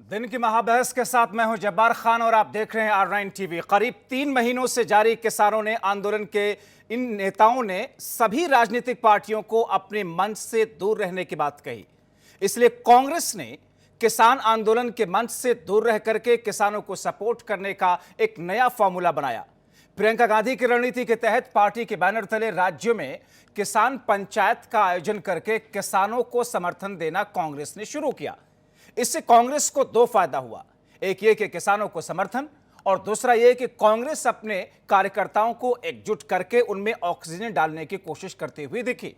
दिन की महाबहस के साथ मैं हूं जब्बार खान और आप देख रहे हैं R9 टीवी। करीब 3 महीनों से जारी किसानों ने आंदोलन के इन नेताओं ने सभी राजनीतिक पार्टियों को अपने मंच से दूर रहने की बात कही। इसलिए कांग्रेस ने किसान आंदोलन के मंच से दूर रह करके किसानों को सपोर्ट करने का एक नया फॉर्मूला बनाया। प्रियंका गांधी की रणनीति के तहत पार्टी के बैनर तले राज्यों में किसान पंचायत का आयोजन करके किसानों को समर्थन देना कांग्रेस ने शुरू किया। इससे कांग्रेस को दो फायदा हुआ, एक ये कि किसानों को समर्थन और दूसरा ये कि कांग्रेस अपने कार्यकर्ताओं को एकजुट करके उनमें ऑक्सीजन डालने की कोशिश करते हुए दिखी।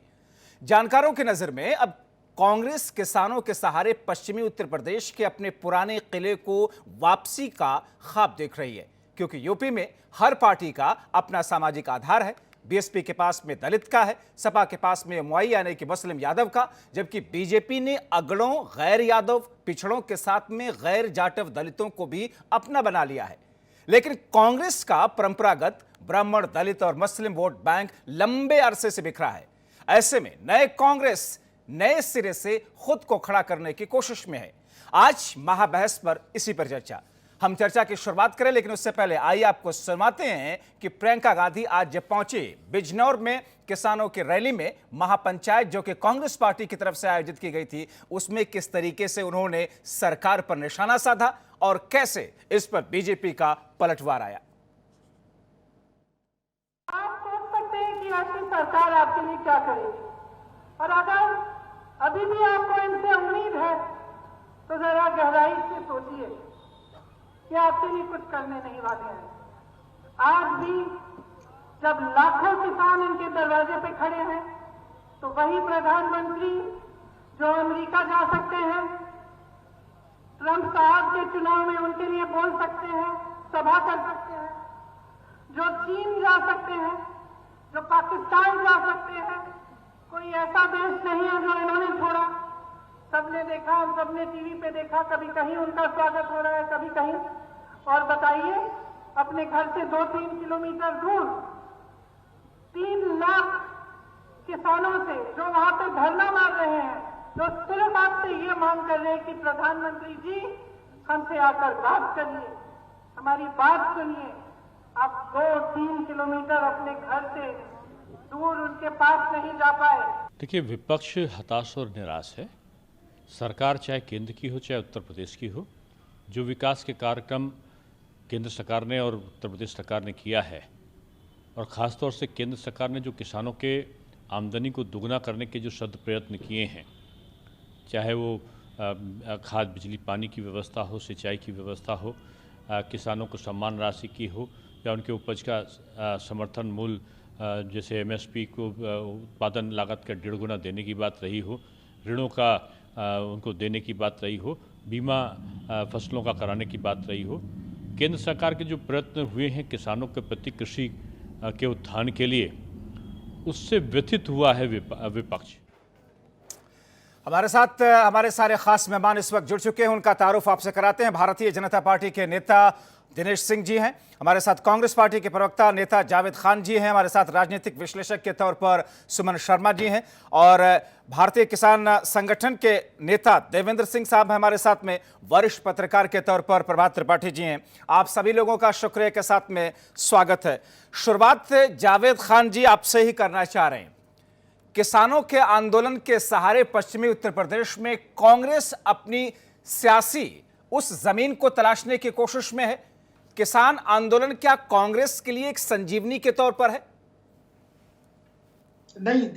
जानकारों की नजर में अब कांग्रेस किसानों के सहारे पश्चिमी उत्तर प्रदेश के अपने पुराने किले को वापसी का ख्वाब देख रही है, क्योंकि यूपी में हर पार्टी का अपना सामाजिक आधार है। बीएसपी के पास में दलित का है, सपा के पास में एमवाई यानी कि मुस्लिम यादव का, जबकि बीजेपी ने अगड़ों, गैर यादव, पिछड़ों के साथ में गैर जाटव दलितों को भी अपना बना लिया है। लेकिन कांग्रेस का परंपरागत ब्राह्मण, दलित और मुस्लिम वोट बैंक लंबे अरसे से बिखरा है। ऐसे में नए कांग्रेस नए सिरे से खुद को खड़ा करने की कोशिश में है। आज महाबहस पर इसी पर चर्चा। हम चर्चा की शुरुआत करें, लेकिन उससे पहले आइए आपको सुनाते हैं कि प्रियंका गांधी आज जब पहुंची बिजनौर में किसानों की रैली में, महापंचायत जो कि कांग्रेस पार्टी की तरफ से आयोजित की गई थी, उसमें किस तरीके से उन्होंने सरकार पर निशाना साधा और कैसे इस पर बीजेपी का पलटवार आया। आप सोच सकते हैं कि आपकी सरकार आपके लिए क्या करेगी, और अगर अभी भी आपको इनसे उम्मीद है तो जरा गहराई से सोचिए कि आपके लिए कुछ करने नहीं वाले हैं। आज भी जब लाखों किसान इनके दरवाजे पे खड़े हैं, तो वही प्रधानमंत्री जो अमेरिका जा सकते हैं, ट्रंप साहब के चुनाव में उनके लिए बोल सकते हैं, सभा कर सकते हैं, जो चीन जा सकते हैं, जो पाकिस्तान जा सकते हैं, कोई ऐसा देश नहीं है जो इन्होंने छोड़ा। सबने देखा, हम सबने टीवी पे देखा, कभी कहीं उनका स्वागत हो रहा है, कभी कहीं। और बताइए, अपने घर से 2-3 किलोमीटर दूर 3 लाख किसानों से जो वहां पे धरना मार रहे हैं, जो सिर्फ आपसे ये मांग कर रहे हैं कि प्रधानमंत्री जी हमसे आकर बात करिए, हमारी बात सुनिए। आप 2-3 किलोमीटर अपने घर से दूर उनके पास नहीं जा पाए। देखिए, विपक्ष हताश और निराश है। सरकार चाहे केंद्र की हो चाहे उत्तर प्रदेश की हो, जो विकास के कार्यक्रम केंद्र सरकार ने और उत्तर प्रदेश सरकार ने किया है, और ख़ास तौर से केंद्र सरकार ने जो किसानों के आमदनी को दुगना करने के जो शत प्रयत्न किए हैं, चाहे वो खाद, बिजली, पानी की व्यवस्था हो, सिंचाई की व्यवस्था हो, किसानों को सम्मान राशि की हो, या उनके उपज का समर्थन मूल्य जैसे MSP को उत्पादन लागत का 1.5 गुना देने की बात रही हो, ऋणों का उनको देने की बात रही हो, बीमा फसलों का कराने की बात रही हो, केंद्र सरकार के जो प्रयत्न हुए हैं किसानों के प्रति, कृषि के उत्थान के लिए, उससे व्यथित हुआ है विपक्ष। हमारे साथ हमारे सारे खास मेहमान इस वक्त जुड़ चुके हैं, उनका तारुफ आपसे कराते हैं। भारतीय जनता पार्टी के नेता दिनेश सिंह जी हैं, हमारे साथ कांग्रेस पार्टी के प्रवक्ता नेता जावेद खान जी हैं, हमारे साथ राजनीतिक विश्लेषक के तौर पर सुमन शर्मा जी हैं, और भारतीय किसान संगठन के नेता देवेंद्र सिंह साहब हैं हमारे साथ में, वरिष्ठ पत्रकार के तौर पर प्रभात त्रिपाठी जी हैं। आप सभी लोगों का शुक्रिया के साथ में स्वागत है। शुरुआत जावेद खान जी आपसे ही करना चाह रहे हैं। किसानों के आंदोलन के सहारे पश्चिमी उत्तर प्रदेश में कांग्रेस अपनी सियासी उस जमीन को तलाशने की कोशिश में है। किसान आंदोलन क्या कांग्रेस के लिए एक संजीवनी के तौर पर है? नहीं,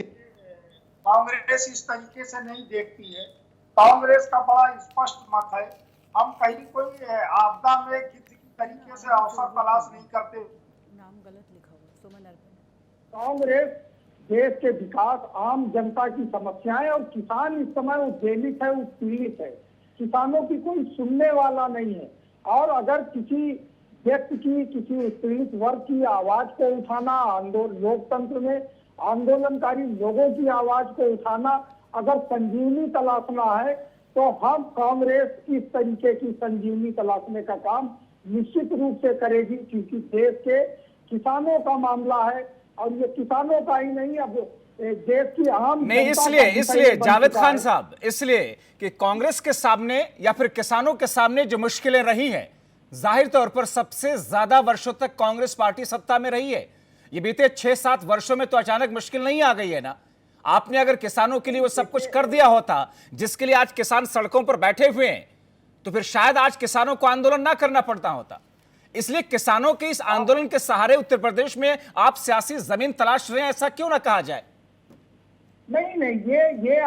कांग्रेस इस तरीके से नहीं देखती है। कांग्रेस का बड़ा स्पष्ट मत है, हम कहीं कोई आपदा में किसी तरीके से अवसर तलाश नहीं करते। नाम गलत लिखा हुआ सुमन। कांग्रेस देश के विकास, आम जनता की समस्याएं, और किसान इस समय उत्पीड़ित है, उत्पीड़ित है। किसानों की कोई सुनने वाला नहीं है। और अगर किसी व्यक्ति की, किसी उत्पीड़ित वर्ग की आवाज को उठाना, लोकतंत्र में आंदोलनकारी लोगों की आवाज को उठाना, अगर संजीवनी तलाशना है, तो हम कांग्रेस इस तरीके की संजीवनी तलाशने का काम निश्चित रूप से करेगी, क्योंकि देश के किसानों का मामला है। और ये किसानों का ही नहीं, अब देश की आम नहीं, जनता इसलिए का इसलिए विषय बन जावेद चुका खान है। साहब, इसलिए कि कांग्रेस के सामने या फिर किसानों के सामने जो मुश्किलें रही हैं, जाहिर तौर पर सबसे ज्यादा वर्षों तक कांग्रेस पार्टी सत्ता में रही है। ये बीते 6-7 वर्षों में तो अचानक मुश्किल नहीं आ गई है ना। आपने अगर किसानों के लिए वो सब कुछ कर दिया होता जिसके लिए आज किसान सड़कों पर बैठे हुए हैं, तो फिर शायद आज किसानों को आंदोलन ना करना पड़ता होता। इसलिए किसानों के इस आंदोलन के सहारे उत्तर प्रदेश में आप सियासी जमीन तलाश रहे हैं, ऐसा क्यों ना कहा जाए? नहीं, ये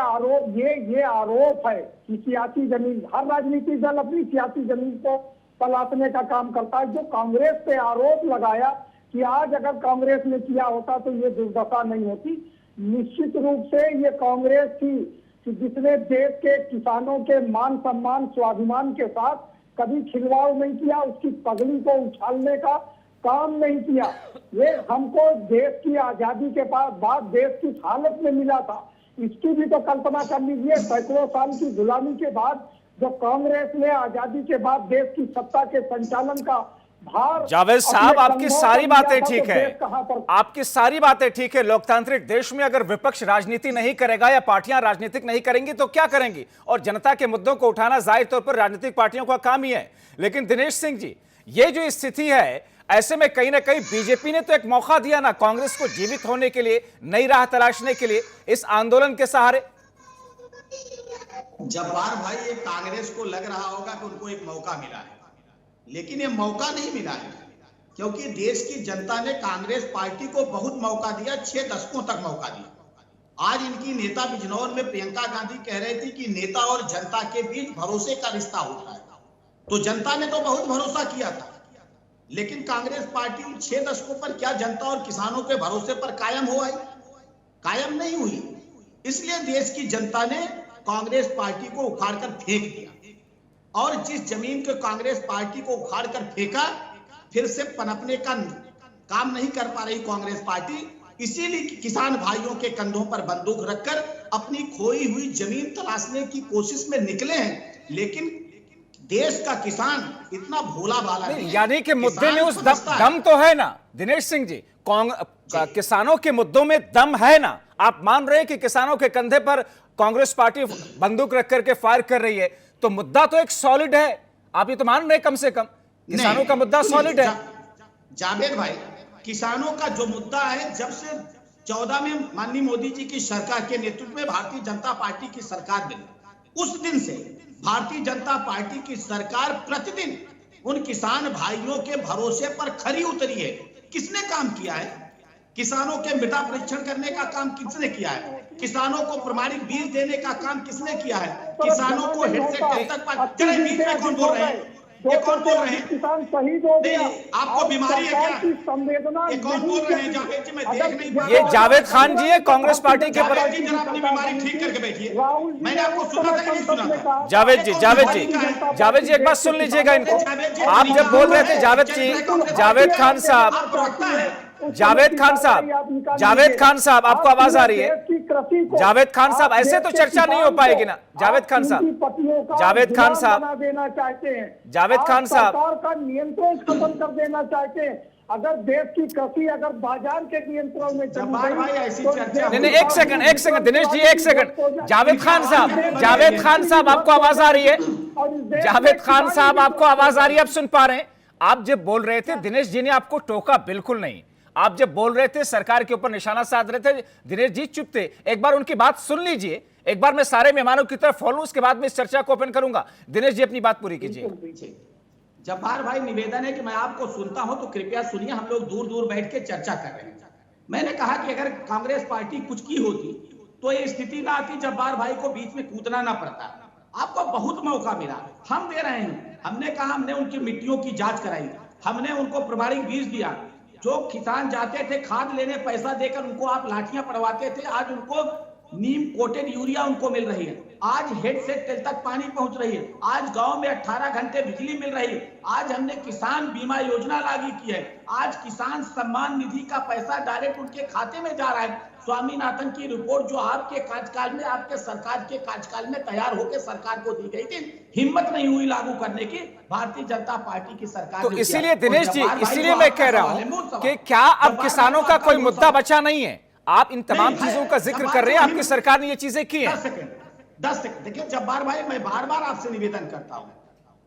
आरोप है कि सियासी जमीन, हर राजनीतिक दल अपनी सियासी जमीन को तलाशने का काम करता है। जो कांग्रेस पे आरोप लगाया कि आज अगर कांग्रेस ने किया होता तो ये दुर्दशा नहीं होती, निश्चित रूप से ये कांग्रेस थी कि जिसने देश के किसानों के मान सम्मान स्वाभिमान के साथ कभी खिलवाड़ नहीं किया, उसकी पगड़ी को उछालने का काम नहीं किया। ये हमको देश की आजादी के बाद देश किस हालत में मिला था, इसकी भी तो कल्पना कर लीजिए। सैकड़ों साल की गुलामी के बाद जो कांग्रेस ने आजादी के बाद देश की सत्ता के संचालन का भार, जावेद साहब, आपकी सारी बातें ठीक है, पर आपकी सारी बातें ठीक है। लोकतांत्रिक देश में अगर विपक्ष राजनीति नहीं करेगा या पार्टियां राजनीतिक नहीं करेंगी तो क्या करेंगी? और जनता के मुद्दों को उठाना जाहिर तौर पर राजनीतिक पार्टियों का काम ही है। लेकिन दिनेश सिंह जी, ये जो स्थिति है, ऐसे में कहीं ना कहीं बीजेपी ने तो एक मौका दिया ना कांग्रेस को जीवित होने के लिए, नई राह तलाशने के लिए इस आंदोलन के सहारे। जब्बार भाई, ये कांग्रेस को लग रहा होगा कि उनको एक मौका मिला है, लेकिन ये मौका नहीं मिला है, क्योंकि देश की जनता ने कांग्रेस पार्टी को बहुत मौका दिया, 6 दशकों तक मौका दिया। आज इनकी नेता बिजनौर में प्रियंका गांधी कह रही थी कि नेता और जनता के बीच भरोसे का रिश्ता होता है, तो जनता ने तो बहुत भरोसा किया था, लेकिन कांग्रेस पार्टी उन 6 दशकों पर क्या जनता और किसानों के भरोसे पर कायम हो आई? कायम नहीं हुई। इसलिए देश की जनता ने कांग्रेस पार्टी को उखाड़कर फेंक दिया, और जिस जमीन को कांग्रेस पार्टी को उखाड़कर फेंका, फिर से पनपने का काम नहीं कर पा रही कांग्रेस पार्टी। इसीलिए किसान भाइयों के कंधों पर बंदूक रखकर अपनी खोई हुई जमीन तलाशने की कोशिश में निकले हैं। लेकिन देश का किसान इतना भोला भाला नहीं, यानी कि मुद्दे में उस दम तो है ना दिनेश सिंह जी, किसानों के मुद्दों में दम है ना? आप मान रहे हैं कि किसानों के कंधे पर कांग्रेस पार्टी बंदूक रख करके फायर कर रही है, तो मुद्दा तो एक सॉलिड है। आप ये तो मान रहे हैं कम से कम किसानों का मुद्दा सॉलिड है। जावेद भाई, किसानों का जो मुद्दा है, जब से 14 में माननीय मोदी जी की सरकार के नेतृत्व में भारतीय जनता पार्टी की सरकार बनी, उस दिन से भारतीय जनता पार्टी की सरकार प्रतिदिन उन किसान भाइयों के भरोसे पर खरी उतरी है। किसने काम किया है? किसानों के मृदा परीक्षण करने का काम किसने किया है? किसानों को प्रमाणित बीज देने का काम किसने किया है? किसानों को हेड से टेल तक चले बीच में कौन बोल रहे हैं? ये कौन बोल रहे हैं? किसान शहीद हो गया। आपको बीमारी है क्या? संवेदना ये कौन बोल रहे हैं? जावेद जी, मैं देख नहीं पा रहा। ये जावेद खान जी है कांग्रेस पार्टी के जावेद जी, जरा अपनी बीमारी ठीक करके बैठिए। मैंने आपको सुना था कि नहीं सुना था? जावेद जी एक बात सुन लीजिएगा इनको। आप जब बोल रहे थे जावेद खान साहब, आपको आवाज आ रही है? जावेद खान साहब, ऐसे तो चर्चा नहीं हो पाएगी ना। जावेद खान साहब सरकार का नियंत्रण खत्म कर देना चाहते हैं। अगर देश की कृषि अगर बाजार के नियंत्रण में नहीं, एक सेकंड दिनेश जी, एक सेकंड। जावेद खान साहब आपको आवाज आ रही है? जावेद खान साहब आपको आवाज आ रही है? आप सुन पा रहे हैं? आप जब बोल रहे थे, दिनेश जी ने आपको टोका बिल्कुल नहीं। आप जब बोल रहे थे, सरकार के ऊपर निशाना साध रहे थे, दिनेश जी चुप थे। एक बार उनकी बात सुन लीजिए। एक बार मैं सारे मेहमानों की तरफ फॉलो, उसके बाद में इस चर्चा को ओपन करूंगा। दिनेश जी अपनी बात पूरी कीजिए। जब्बार भाई, निवेदन है कि मैं आपको सुनता हूं तो कृपया सुनिए। हम लोग दूर दूर बैठ के चर्चा कर रहे हैं। मैंने कहा कि अगर कांग्रेस पार्टी कुछ की होती तो ये स्थिति ना आती, जब्बार भाई को बीच में कूदना ना पड़ता। आपको बहुत मौका मिला, हम दे रहे हैं। हमने कहा, हमने उनकी मिट्टियों की जांच कराई, हमने उनको प्रमाणिक बीज दिया। जो किसान जाते थे खाद लेने, पैसा देकर उनको आप लाठियां पड़वाते थे, आज उनको नीम कोटेड यूरिया उनको मिल रही है। आज हेड से टेल तक पानी पहुंच रही है। आज गांव में 18 घंटे बिजली मिल रही है। आज हमने किसान बीमा योजना लागू की है। आज किसान सम्मान निधि का पैसा डायरेक्ट उनके खाते में जा रहा है। स्वामीनाथन की रिपोर्ट जो आपके कार्यकाल में, आपके सरकार के कार्यकाल में तैयार होकर सरकार को दी गई थी, हिम्मत नहीं हुई लागू करने की। भारतीय जनता पार्टी की सरकार तो इसीलिए दिनेश जी, इसीलिए मैं कह रहा हूं कि क्या अब किसानों का कोई मुद्दा बचा नहीं है? आप इन तमाम नहीं, चीजों का जिक्र जब्बार कर रहे हैं, भाई, आपकी सरकार ने ये चीजें की हैं। 10 सेकंड देखिए जब्बार भाई, मैं बार बार आपसे निवेदन करता हूं,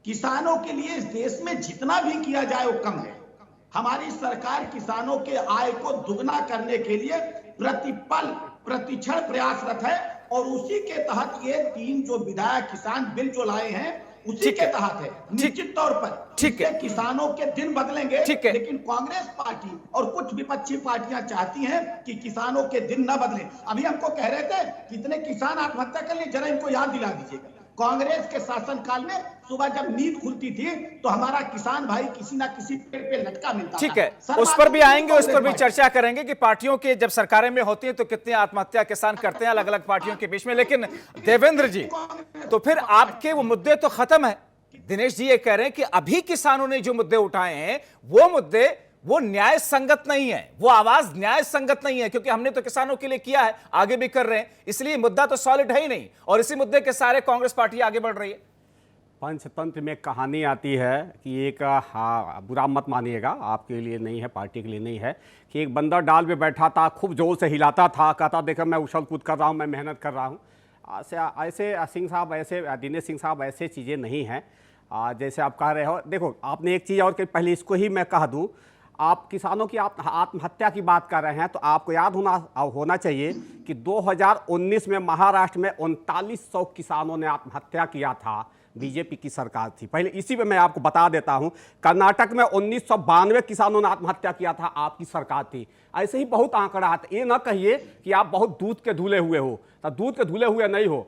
किसानों के लिए इस देश में जितना भी किया जाए वो कम है। हमारी सरकार किसानों के आय को दुगना करने के लिए प्रतिपल प्रतिक्षण प्रयासरत है, और उसी के तहत ये 3 जो विधायक किसान बिल जो लाए हैं उसी के तहत है। निश्चित तौर पर ठीक है, किसानों के दिन बदलेंगे, ठीक है, लेकिन कांग्रेस पार्टी और कुछ विपक्षी पार्टियां चाहती हैं कि किसानों के दिन न बदले। अभी हमको कह रहे थे कितने किसान आत्महत्या कर लिए, जरा इनको याद दिला दीजिएगा। कांग्रेस के शासनकाल में सुबह जब नींद खुलती थी तो हमारा किसान भाई किसी ना किसी पेड़ पे लटका मिलता ठीक था। है, उस पर भी आएंगे, उस पर भी चर्चा करेंगे कि पार्टियों के जब सरकारें में होती हैं तो कितनी आत्महत्या किसान करते हैं अलग अलग पार्टियों के बीच में। लेकिन देवेंद्र जी, तो फिर आपके वो मुद्दे तो खत्म है। दिनेश जी ये कह रहे हैं कि अभी किसानों ने जो मुद्दे उठाए हैं वो मुद्दे वो न्याय संगत नहीं है, वो आवाज न्याय संगत नहीं है, क्योंकि हमने तो किसानों के लिए किया है, आगे भी कर रहे हैं, इसलिए मुद्दा तो सॉलिड है ही नहीं, और इसी मुद्दे के सारे कांग्रेस पार्टी आगे बढ़ रही है। पंचतंत्र में कहानी आती है कि एक, हाँ बुरा मत मानिएगा, आपके लिए नहीं है, पार्टी के लिए नहीं है, कि एक बंदर डाल पे बैठा था, खूब जोर से हिलाता था, कहता देखो मैं उछल कूद कर रहा हूँ, मैं मेहनत कर रहा हूँ। ऐसे सिंह साहब, ऐसे दिनेश सिंह साहब, ऐसे चीज़ें नहीं हैं जैसे आप कह रहे हो। देखो आपने एक चीज़ और कि पहले इसको ही मैं कह दूँ, आप किसानों की आत्महत्या की बात कर रहे हैं तो आपको याद होना चाहिए कि 2019 में महाराष्ट्र में 3900 किसानों ने आत्महत्या किया था, बीजेपी की सरकार थी। पहले इसी पे मैं आपको बता देता हूं, कर्नाटक में 1992 किसानों ने आत्महत्या किया था, आपकी सरकार थी। ऐसे ही बहुत आंकड़ा आता, ये ना कहिए कि आप बहुत दूध के धुले हुए हो, तो दूध के धुले हुए नहीं हो।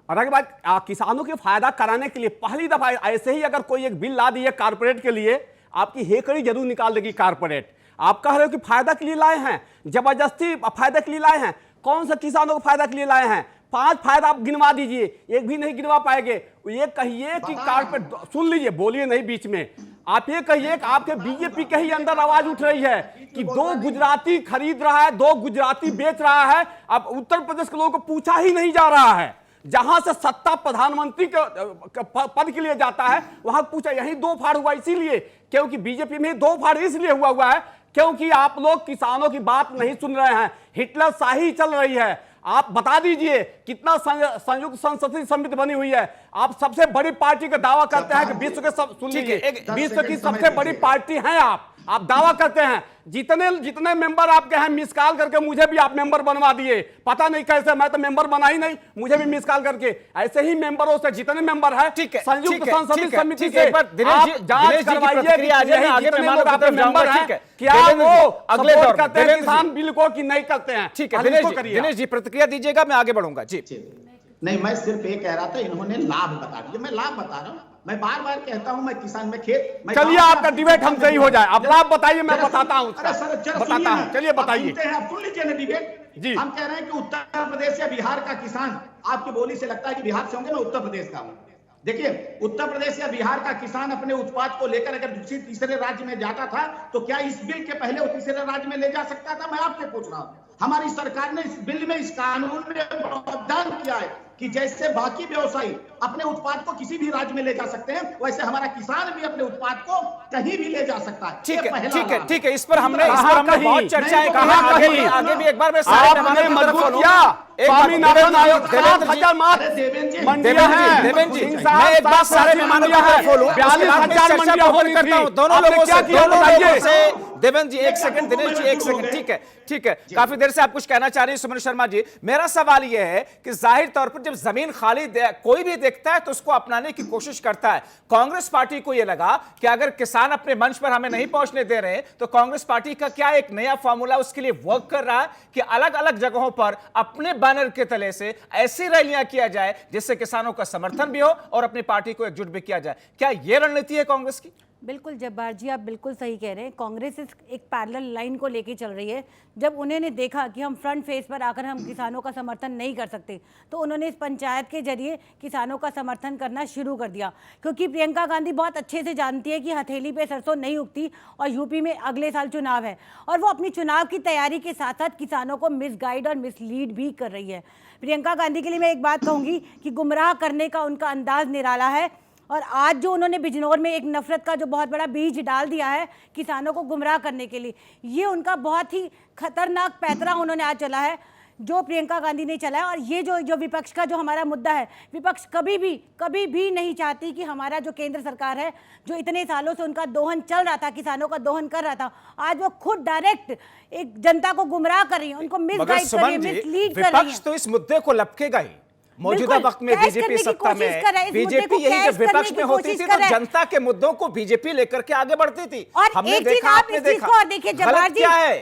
और अगर बात किसानों के फायदा कराने के लिए पहली दफा ऐसे ही अगर कोई एक बिल ला दिए कारपोरेट के लिए, आपकी हेकड़ी जरूर निकाल देगी कारपोरेट। आप कह रहे हो कि फायदा के लिए लाए हैं, जबरदस्ती फायदे के लिए लाए हैं। कौन सा किसानों को फायदा के लिए लाए हैं? 5 फायदा आप गिनवा दीजिए, एक भी नहीं गिनवा पाएंगे। ये कहिए कि कारपोरेट, सुन लीजिए, बोलिए नहीं बीच में। आप ये कहिए कि आपके बीजेपी के ही अंदर आवाज उठ रही है कि 2 गुजराती खरीद रहा है, 2 गुजराती बेच रहा है। अब उत्तर प्रदेश के लोगों को पूछा ही नहीं जा रहा है, जहां से सत्ता प्रधानमंत्री के पद के लिए जाता है वहां पूछा। यही 2 फाड़ हुआ इसीलिए, क्योंकि बीजेपी में 2 फाड़ इसलिए हुआ है क्योंकि आप लोग किसानों की बात नहीं सुन रहे हैं, हिटलर शाही चल रही है। आप बता दीजिए कितना संयुक्त संसदीय समिति बनी हुई है। आप सबसे बड़ी पार्टी का दावा करते हैं कि विश्व के सुन लीजिए, विश्व की सबसे बड़ी पार्टी हैं आप दावा करते हैं। जितने मेंबर आपके हैं मिस कॉल करके मुझे भी आप मेंबर बनवा दिए, पता नहीं कैसे, मैं तो मेंबर बना ही नहीं, मुझे भी मिस कॉल करके। ऐसे ही मेंबरों से जितने मेंबर है संयुक्त संसदीय समिति से आप जांच करवाइए मेंबर है क्या वो अगले दौर करते हैं किसान बिल को कि नहीं करते हैं। ठीक है दिनेश जी प्रतिक्रिया दीजिएगा, मैं आगे बढ़ूंगा जी। नहीं, मैं सिर्फ ये कह रहा था, इन्होंने लाभ बता दिया, मैं लाभ बता रहा हूँ। मैं बार बार कहता हूं मैं किसान में खेत, चलिए आपका डिबेट हमसे ही हो जाए। अब लाभ बताइए, मैं बताता हूं, बताता हूं, चलिए बताइए। आप सुन लीजिए ना डिबेट जी। हम कह रहे हैं कि उत्तर प्रदेश या बिहार का किसान, आपकी बोली से लगता है कि बिहार से होंगे, मैं उत्तर प्रदेश का हूं। देखिए उत्तर प्रदेश या बिहार का किसान अपने उत्पाद को लेकर अगर दूसरे तीसरे राज्य में जाता था तो क्या इस बिल के पहले वो तीसरे राज्य में ले जा सकता था? मैं आपसे पूछ रहा हूं। हमारी सरकार ने इस बिल में, इस कानून में प्रावधान किया है कि जैसे बाकी व्यवसायी अपने उत्पाद को किसी भी राज्य में ले जा सकते हैं, वैसे हमारा किसान भी अपने उत्पाद को कहीं भी ले जा सकता है। ठीक है, इस पर हमने बहुत चर्चाएं की। आगे भी एक बार मैं सारे आपने मजबूत किया, स्वामीनाथन आयोग 7,000 मंडियां हैं। देवेंद्र जी, मैं एक बार सारे मेहमानों को खोलूं, 42,000 मंडियां हो रही थी। दोनों लोगों से। देवेंद्र जी एक सेकंड, दिनेश जी एक सेकंड, ठीक है। काफी देर से आप कुछ कहना चाह रहे हैं सुमन शर्मा जी। मेरा सवाल यह है कि जाहिर तौर पर जब जमीन खाली कोई भी देखता है तो उसको अपनाने की कोशिश करता है। कांग्रेस पार्टी को यह लगा कि अगर किसान अपने मंच पर हमें नहीं पहुंचने दे रहे हैं तो कांग्रेस पार्टी का क्या एक नया फॉर्मूला उसके लिए वर्क कर रहा है कि अलग अलग जगहों पर अपने बैनर के तले से ऐसी रैलियां किया जाए जिससे किसानों का समर्थन भी हो और अपनी पार्टी को एकजुट भी किया जाए। क्या यह रणनीति है कांग्रेस की? बिल्कुल जब्बार जी, आप बिल्कुल सही कह रहे हैं। कांग्रेस एक पैरेलल लाइन को लेके चल रही है। जब उन्होंने देखा कि हम फ्रंट फेस पर आकर हम किसानों का समर्थन नहीं कर सकते तो उन्होंने इस पंचायत के जरिए किसानों का समर्थन करना शुरू कर दिया, क्योंकि प्रियंका गांधी बहुत अच्छे से जानती है कि हथेली पे सरसों नहीं उगती और यूपी में अगले साल चुनाव है, और वो अपनी चुनाव की तैयारी के साथ साथ किसानों को मिसगाइड और मिसलीड भी कर रही है। प्रियंका गांधी के लिए मैं एक बात कहूँगी कि गुमराह करने का उनका अंदाज निराला है और आज जो उन्होंने बिजनौर में एक नफरत का जो बहुत बड़ा बीज डाल दिया है किसानों को गुमराह करने के लिए, ये उनका बहुत ही खतरनाक पैतरा उन्होंने आज चला है जो प्रियंका गांधी ने चलाया। और ये जो विपक्ष का जो हमारा मुद्दा है, विपक्ष कभी भी नहीं चाहती कि हमारा जो केंद्र सरकार है, जो इतने सालों से उनका दोहन चल रहा था, किसानों का दोहन कर रहा था, आज वो खुद डायरेक्ट एक जनता को गुमराह कर रही है, उनको मिसगाइड कर रही है, मिसलीड कर रही है। विपक्ष तो इस मुद्दे को लपकेगा ही। मौजूदा वक्त में बीजेपी सत्ता में है, बीजेपी यही जब विपक्ष में होती थी तो जनता के मुद्दों को बीजेपी लेकर के आगे बढ़ती थी। और हमने एक चीज देखा, आप आपने इस चीज देखा, को और देखिए जब्बार जी, क्या है?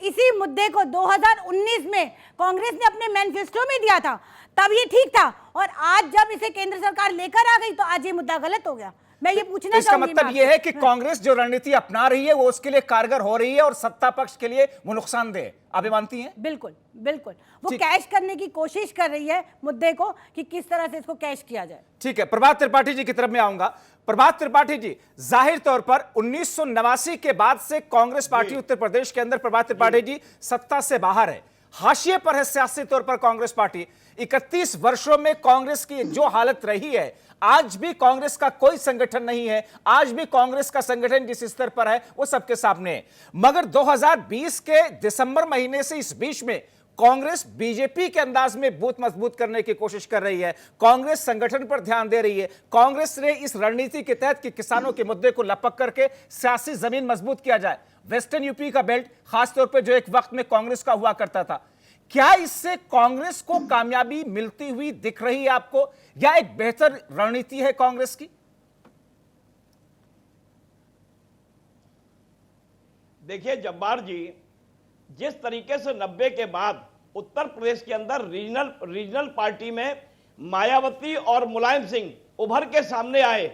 इसी मुद्दे को 2019 में कांग्रेस ने अपने मैनिफेस्टो में दिया था, तब ये ठीक था, और आज जब इसे केंद्र सरकार लेकर आ गई तो आज ये मुद्दा गलत हो गया। मैं ये पूछना तो इसका चाहूंगी मतलब ये है कि कांग्रेस जो रणनीति अपना रही है वो उसके लिए कारगर हो रही है और सत्ता पक्ष के लिए वो नुकसानदेह। आप ये मानती हैं? बिल्कुल बिल्कुल, वो कैश करने की कोशिश कर रही है मुद्दे को कि किस तरह से इसको कैश किया जाए। ठीक है, प्रभात त्रिपाठी जी की तरफ में आऊंगा। प्रभात त्रिपाठी जी, जाहिर तौर पर 1989 के बाद से कांग्रेस पार्टी उत्तर प्रदेश के अंदर, प्रभात त्रिपाठी जी, सत्ता से बाहर है, हाशिए पर है सियासी तौर पर कांग्रेस पार्टी। 31 वर्षों में कांग्रेस की जो हालत रही है, आज भी कांग्रेस का कोई संगठन नहीं है, आज भी कांग्रेस का संगठन जिस स्तर पर है वो सबके सामने है। मगर 2020 के दिसंबर महीने से इस बीच में कांग्रेस बीजेपी के अंदाज में बूथ मजबूत करने की कोशिश कर रही है, कांग्रेस संगठन पर ध्यान दे रही है। कांग्रेस ने इस रणनीति के तहत कि किसानों के मुद्दे को लपक करके सियासी जमीन मजबूत किया जाए, वेस्टर्न यूपी का बेल्ट खासतौर पर जो एक वक्त में कांग्रेस का हुआ करता था, क्या इससे कांग्रेस को कामयाबी मिलती हुई दिख रही है आपको, या एक बेहतर रणनीति है कांग्रेस की? देखिए जब्बार जी, जिस तरीके से 90 के बाद उत्तर प्रदेश के अंदर रीजनल पार्टी में मायावती और मुलायम सिंह उभर के सामने आए,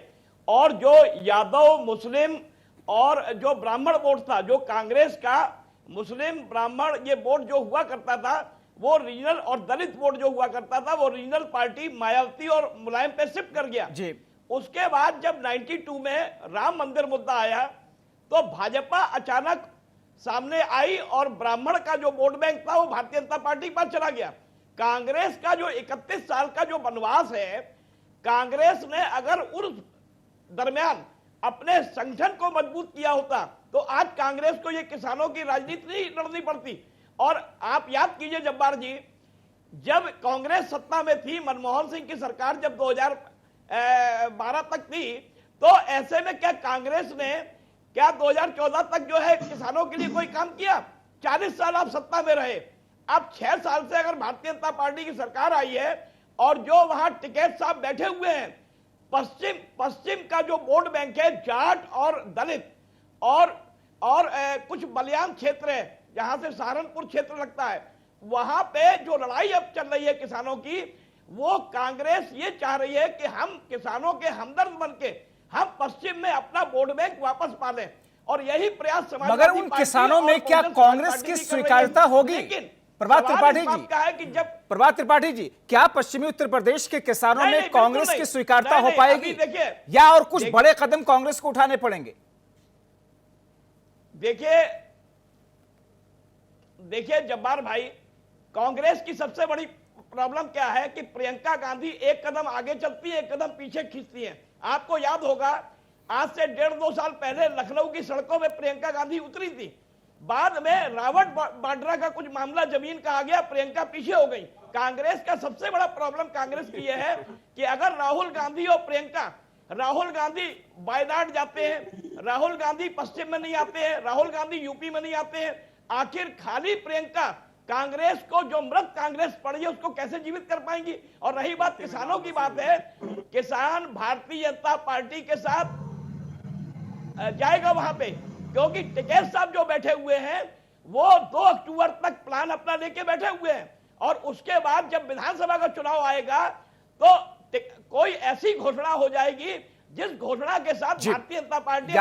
और जो यादव मुस्लिम और जो ब्राह्मण वोट था, जो कांग्रेस का मुस्लिम ब्राह्मण ये वोट जो हुआ करता था, वो रीजनल और दलित वोट जो हुआ करता था, वो रीजनल पार्टी मायावती और मुलायम पे शिफ्ट कर गया जी। उसके बाद जब 92 में राम मंदिर मुद्दा आया तो भाजपा अचानक सामने आई और ब्राह्मण का जो वोट बैंक था वो भारतीय जनता पार्टी पर चला गया। कांग्रेस का जो 31 साल का जो वनवास है, कांग्रेस ने अगर उस दरमियान अपने संगठन को मजबूत किया होता तो आज कांग्रेस को ये किसानों की राजनीति नहीं लड़नी पड़ती। और आप याद कीजिए जब्बार जी, जब कांग्रेस सत्ता में थी, मनमोहन सिंह की सरकार जब 2012 तक थी, तो ऐसे में क्या कांग्रेस ने क्या 2014 तक जो है किसानों के लिए कोई काम किया? 40 साल आप सत्ता में रहे, अब 6 साल से अगर भारतीय जनता पार्टी की सरकार आई है और जो वहां टिकैत साहब बैठे हुए हैं, पश्चिम का जो वोट बैंक है, जाट और दलित और कुछ बलियान क्षेत्र है जहां से सहारनपुर क्षेत्र लगता है, वहां पे जो लड़ाई अब चल रही है किसानों की, वो कांग्रेस ये चाह रही है कि हम किसानों के हमदर्द बनके हम पश्चिम में अपना वोट बैंक वापस पा लें, और यही प्रयास समाजवादी मगर उन किसानों में क्या कांग्रेस की स्वीकार्यता होगी? प्रभात त्रिपाठी जी, प्रभात त्रिपाठी जी, क्या पश्चिमी उत्तर प्रदेश के किसानों में कांग्रेस की स्वीकार्यता हो पाएगी, या और कुछ बड़े कदम कांग्रेस को उठाने पड़ेंगे? देखिए जब्बार भाई, कांग्रेस की सबसे बड़ी प्रॉब्लम क्या है कि प्रियंका गांधी एक कदम आगे चलती है, एक कदम पीछे खींचती है। आपको याद होगा, आज से 1.5-2 साल पहले लखनऊ की सड़कों में प्रियंका गांधी उतरी थी, बाद में रावट बाड्रा का कुछ मामला जमीन का आ गया, प्रियंका पीछे हो गई। कांग्रेस का सबसे बड़ा प्रॉब्लम कांग्रेस की यह है कि अगर राहुल गांधी और प्रियंका, राहुल गांधी वायनाड जाते हैं, राहुल गांधी पश्चिम में नहीं आते हैं, राहुल गांधी यूपी में नहीं आते हैं, आखिर खाली प्रियंका कांग्रेस को जो मृत कांग्रेस पड़ी है उसको कैसे जीवित कर पाएंगी? और रही बात किसानों की बात है, किसान भारतीय जनता पार्टी के साथ जाएगा वहां पे, क्योंकि टिकैत साहब जो बैठे हुए हैं वो 2 अक्टूबर तक प्लान अपना लेके बैठे हुए हैं, और उसके बाद जब विधानसभा का चुनाव आएगा तो कोई ऐसी घोषणा हो जाएगी जिस घोषणा के साथ भारतीय जनता पार्टी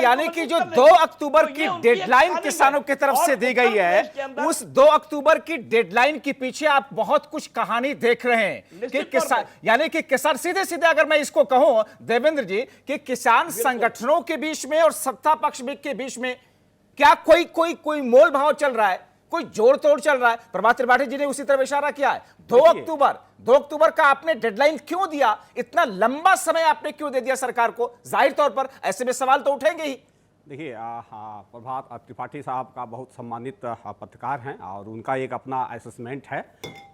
यानी कि जो 2 अक्टूबर की डेडलाइन किसानों की तरफ से दी गई है, उस 2 अक्टूबर की डेडलाइन के पीछे आप बहुत कुछ कहानी देख रहे हैं कि किसान, यानी कि किसान, सीधे सीधे अगर मैं इसको कहूं देवेंद्र जी, कि किसान संगठनों के बीच में और सत्ता पक्ष के बीच में क्या कोई मोल भाव चल रहा है? कोई जोड़ तोड़ चल रहा है। प्रभात त्रिपाठी जी ने उसी तरफ इशारा किया है। 2 अक्टूबर का आपने डेडलाइन क्यों दिया? इतना लंबा समय आपने क्यों दे दिया सरकार को? जाहिर तौर पर ऐसे में सवाल तो उठेंगे ही। देखिए, प्रभात त्रिपाठी साहब का बहुत सम्मानित पत्रकार हैं और उनका एक अपना असेसमेंट है,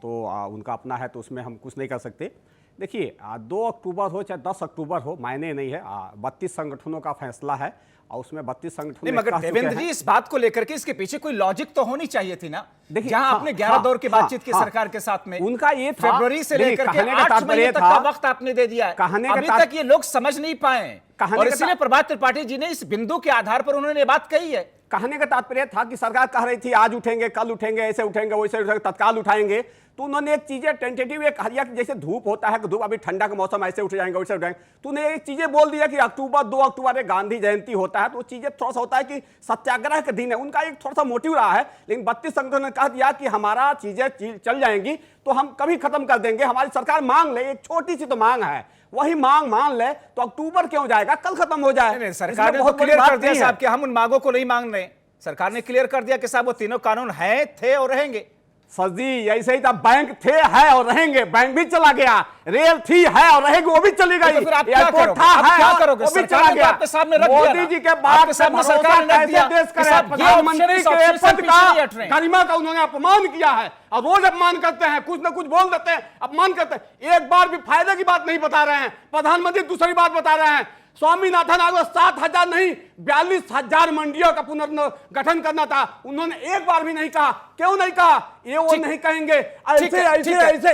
तो उनका अपना है, तो उसमें हम कुछ नहीं कर सकते। देखिए, 2 अक्टूबर हो चाहे 10 अक्टूबर हो, मायने नहीं है। 32 संगठनों का फैसला है और उसमें 32 संगठन। मगर देवेंद्र जी, इस बात को लेकर के इसके पीछे कोई लॉजिक तो होनी चाहिए थी ना। जहां आपने 11 दौर की बातचीत की सरकार के साथ में, उनका ये था, फरवरी से लेकर के 8 महीने तक का वक्त आपने दे दिया है, अभी तक ये लोग समझ नहीं पाए और इसलिए प्रभात त्रिपाठी जी ने इस बिंदु के आधार पर उन्होंने बात कही है। कहने का तात्पर्य था कि सरकार कह रही थी आज उठेंगे, कल उठेंगे, ऐसे उठेंगे, वैसे उठेंगे, तत्काल उठाएंगे, तो उन्होंने एक चीजें टेंटेटिव एक हरिया कि जैसे धूप होता है कि धूप, अभी ठंडा का मौसम, ऐसे उठ जाएंगे, वैसे उठाएंगे, तो उन्हें एक चीजें बोल दिया कि 2 अक्टूबर गांधी जयंती होता है, तो चीजें थोड़ा सा होता है कि सत्याग्रह का दिन है, उनका एक थोड़ा सा मोटिव रहा है। लेकिन 32 संगठनों ने कह दिया कि हमारा चीजें चल जाएंगी तो हम कभी खत्म कर देंगे, हमारी सरकार मांग ले, एक छोटी सी तो मांग है, वही मांग मान ले, तो अक्टूबर क्यों जाएगा, कल खत्म हो जाए। सरकार ने बहुत क्लियर कर दिया साहब कि हम उन मांगों को नहीं मांग रहे। सरकार ने क्लियर कर दिया कि साहब वो तीनों कानून हैं, थे और रहेंगे। सर जी, ऐसे ही था, बैंक थे, है और रहेंगे, बैंक भी चला गया, रेल थी, है और रहेगी, वो भी चली गई, तो फिर आप क्या करोगे? था, आप क्या है, करोगे? वो भी सरकार चला ने गया। आपके सामने रख दिया, मोदी जी के बाद सामने सरकार ने रख दिया, देश करे, प्रधानमंत्री के पद का, गरिमा का उन्होंने अपमान किया है और रोज अपमान करते हैं, कुछ ना कुछ बोल देते हैं, अपमान करते हैं, एक बार भी फायदे की बात नहीं बता रहे हैं। प्रधानमंत्री दूसरी बात बता रहे हैं, स्वामीनाथन आयोग 7,000 नहीं 42,000 मंडियों का पुनर्गठन करना था, उन्होंने एक बार भी नहीं कहा। क्यों नहीं कहा? ये वो नहीं कहेंगे, ऐसे ऐसे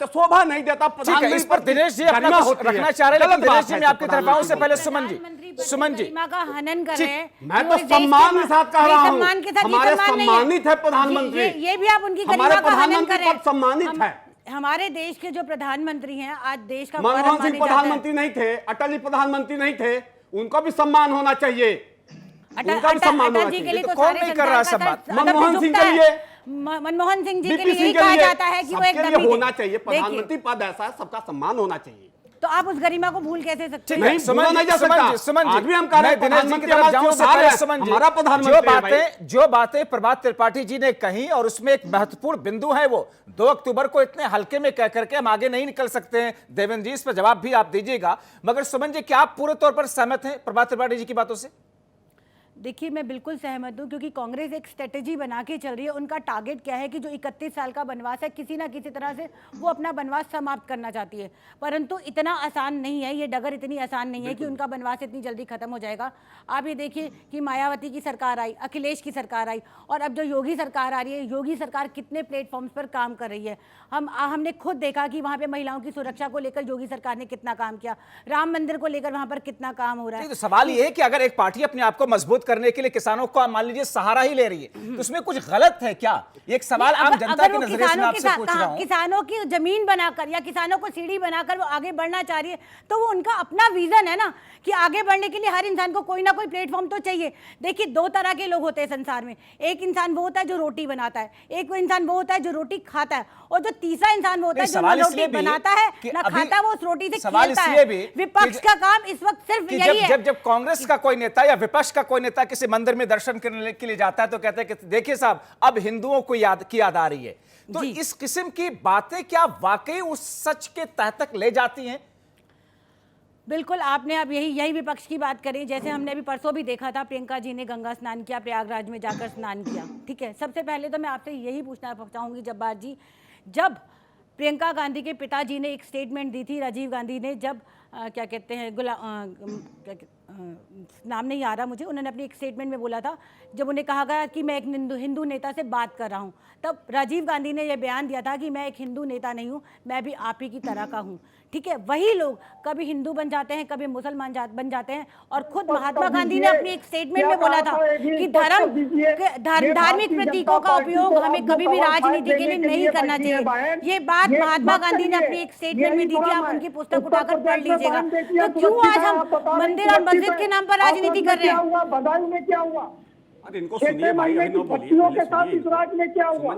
शोभा नहीं देता प्रधानमंत्री। इस पर दिनेश जी अपना रखना चाह रहे हैं, लेकिन दिनेश जी मैं आपकी तरफ आऊं, से पहले सुमन जी का हनन कर रहे हैं। मैं तो सम्मान के साथ कह रहा हूं, हमारे सम्मानित है प्रधानमंत्री, ये भी आप उनकी हमारे प्रधानमंत्री पद सम्मानित है। हमारे देश के जो प्रधानमंत्री हैं, आज देश का मनमोहन सिंह प्रधानमंत्री नहीं थे, अटल जी प्रधानमंत्री नहीं थे, उनका भी सम्मान होना चाहिए, उनका भी सम्मान होना चाहिए। तो कौन नहीं कर रहा सम्मान? मनमोहन सिंह के लिए, मनमोहन सिंह जी के लिए यही कहा जाता है कि वो एक सबके लिए होना चाहिए, प्रधानमंत्री पद ऐसा है, सबका सम्मान होना चाहिए। तो आप उस गरिमा को भूल कैसे सकते हैं? नहीं, सुमन जी, आज भी हम कह रहे हैं प्रधानमंत्री हमारा प्रधानमंत्री। जो बातें प्रभात त्रिपाठी जी ने कही और उसमें एक महत्वपूर्ण बिंदु है, वो 2 अक्टूबर को इतने हल्के में कह करके हम आगे नहीं निकल सकते हैं। देवेंद्र जी, इस पर जवाब भी आप दीजिएगा, मगर सुमन जी, क्या आप पूरे तौर पर सहमत हैं प्रभात त्रिपाठी जी की बातों से? देखिए, मैं बिल्कुल सहमत हूँ, क्योंकि कांग्रेस एक स्ट्रेटेजी बना के चल रही है। उनका टारगेट क्या है कि जो 31 साल का वनवास है, किसी ना किसी तरह से वो अपना वनवास समाप्त करना चाहती है, परंतु इतना आसान नहीं है, ये डगर इतनी आसान नहीं है कि उनका वनवास इतनी जल्दी खत्म हो जाएगा। आप ये देखिए कि मायावती की सरकार आई, अखिलेश की सरकार आई, और अब जो योगी सरकार आ रही है, योगी सरकार कितने प्लेटफॉर्म्स पर काम कर रही है। हमने खुद देखा कि वहाँ पे महिलाओं की सुरक्षा को लेकर योगी सरकार ने कितना काम किया, राम मंदिर को लेकर वहाँ पर कितना काम हो रहा है। तो सवाल ये है कि अगर एक पार्टी अपने आप को मजबूत करने के लिए किसानों को मान लीजिए सहारा ही ले रही है, तो उसमें कुछ गलत है क्या? ये एक सवाल आम जनता के नजरिए से मैं आपसे पूछ रहा हूं। किसानों की जमीन बनाकर या किसानों को सीढ़ी बनाकर वो आगे बढ़ना चाह रही है, तो वो उनका अपना विजन है ना, कि आगे बढ़ने के लिए हर इंसान को कोई ना कोई प्लेटफॉर्म तो चाहिए। देखिए, 2 तरह के लोग होते हैं संसार में, एक इंसान वो होता है जो रोटी बनाता है, एक वो इंसान वो होता है जो रोटी खाता है, और जो तीसरा इंसान वो होता है जो ना रोटी बनाता है ना खाता, वो उस रोटी से खेलता है। विपक्ष का काम इस वक्त सिर्फ यही है। जब कांग्रेस का कोई नेता या विपक्ष का कोई नेता किसी मंदिर में दर्शन करने के लिए जाता है, तो कहते हैं कि देखिए साहब, अब हिंदुओं को याद आ रही है। तो इस किस्म की बातें क्या वाकई उस सच के तह तक ले जाती हैं? बिल्कुल, आपने अब यही विपक्ष की बात करी। जैसे हमने अभी परसों भी देखा था, प्रियंका जी ने गंगा स्नान किया, प्रयागराज में जाकर स्नान किया। ठीक है, सबसे पहले तो मैं आपसे यही पूछना चाहूँगी जब्बार जी, जब प्रियंका गांधी के पिताजी ने एक स्टेटमेंट दी थी, राजीव गांधी ने, जब क्या कहते हैं, नाम नहीं आ रहा मुझे, उन्होंने अपनी एक स्टेटमेंट में बोला था, जब उन्हें कहा गया कि मैं एक हिंदू नेता से बात कर रहा हूं, तब राजीव गांधी ने यह बयान दिया था कि मैं एक हिंदू नेता नहीं हूं, मैं भी आप ही की तरह का हूं। ठीक है, वही लोग कभी हिंदू बन जाते हैं, कभी मुसलमान बन जाते हैं, और खुद महात्मा गांधी ने अपनी एक स्टेटमेंट में बोला था कि धार्मिक प्रतीकों का उपयोग हमें कभी भी राजनीति के लिए नहीं करना चाहिए। ये बात महात्मा गांधी ने अपनी एक स्टेटमेंट में दी थी, आप उनकी पुस्तक उठाकर पढ़ लीजिएगा। तो क्यों आज हम मंदिर और मस्जिद के नाम पर राजनीति कर रहे हैं? बदायूं में क्या हुआ? इनको 6 महीने की बच्चियों के साथ इस राज्य में क्या हुआ?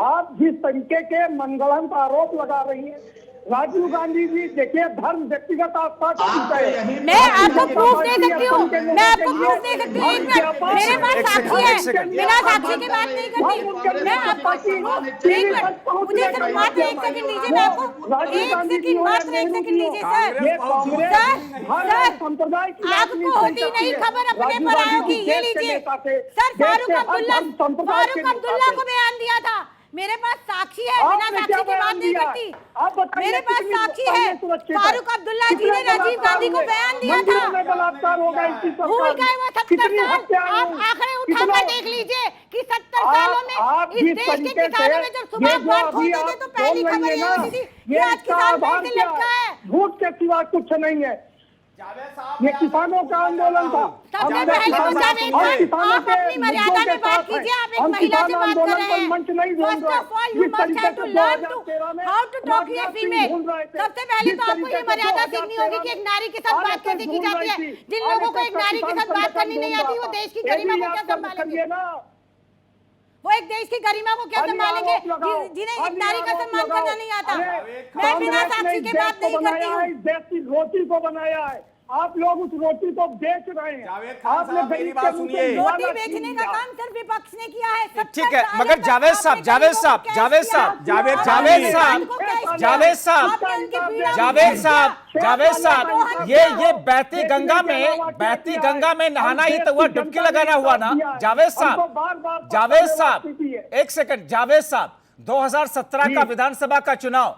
आप जिस तरीके के मनगढ़ंत आरोप लगा रही है, राजीव गांधी जी देखिए, धर्म व्यक्तिगत आस्था का विषय है। मैं आपको प्रूफ दे सकती हूँ, मैं आपको प्रूफ दे सकती हूँ। एक मिनट, मेरे पास साक्षी है, बिना साक्षी के बात नहीं करती। मैं आपको प्रूफ, एक मिनट, मुझे सिर्फ मात्र एक सेकंड दीजिए, मैं आपको एक सेकंड, मात्र एक सेकंड दीजिए सर। आपको होती नहीं खबर अपने परायों की, ये लीजिए सर। फारूक अब्दुल्ला को बयान दिया था, मेरे पास साक्षी है, बिना साक्षी की बात नहीं करती। मेरे पास साक्षी है, फारूक अब्दुल्ला जी ने राजीव गांधी को बयान दिया था। भूल गए वो 70 साल, आप आंकड़े उठाकर देख लीजिए कि 70 सालों में इस देश के किसानों ने जब सुबह बात खोलते थे तो पहली खबर ये होती थी कि आज किसान पेड़ से लटका है। झूठ के सिवा कुछ नहीं है, ये किसानों का आंदोलन था। सबसे पहले तो आप अपनी मर्यादा में बात कीजिए, आप एक महिला से बात कर रहे हैं। First of all you must have to learn to how to talk to a female. सबसे पहले तो आपको ये मर्यादा सीखनी होगी कि एक नारी के साथ बात कैसे की जाती है। जिन लोगों को एक नारी के साथ बात करनी नहीं आती, वो देश की गरिमा को क्या संभालेंगे? वो एक देश की गरिमा को क्या संभालेंगे जिन्हें एक नारी का सम्मान करना नहीं आता? मैं बिना साक्षी के बात नहीं करती हूँ। देश की रोटी को बनाया है, आप लोग उस रोटी को बेच रहे हैं। आपने मेरी बात सुनिए, रोटी बेचने का काम सिर्फ विपक्ष ने किया है। ठीक है, मगर जावेद साहब, ये बहती गंगा में नहाना ही तो हुआ, डुबकी लगाना हुआ ना। जावेद साहब एक सेकंड, जावेद साहब 2017 का विधानसभा का चुनाव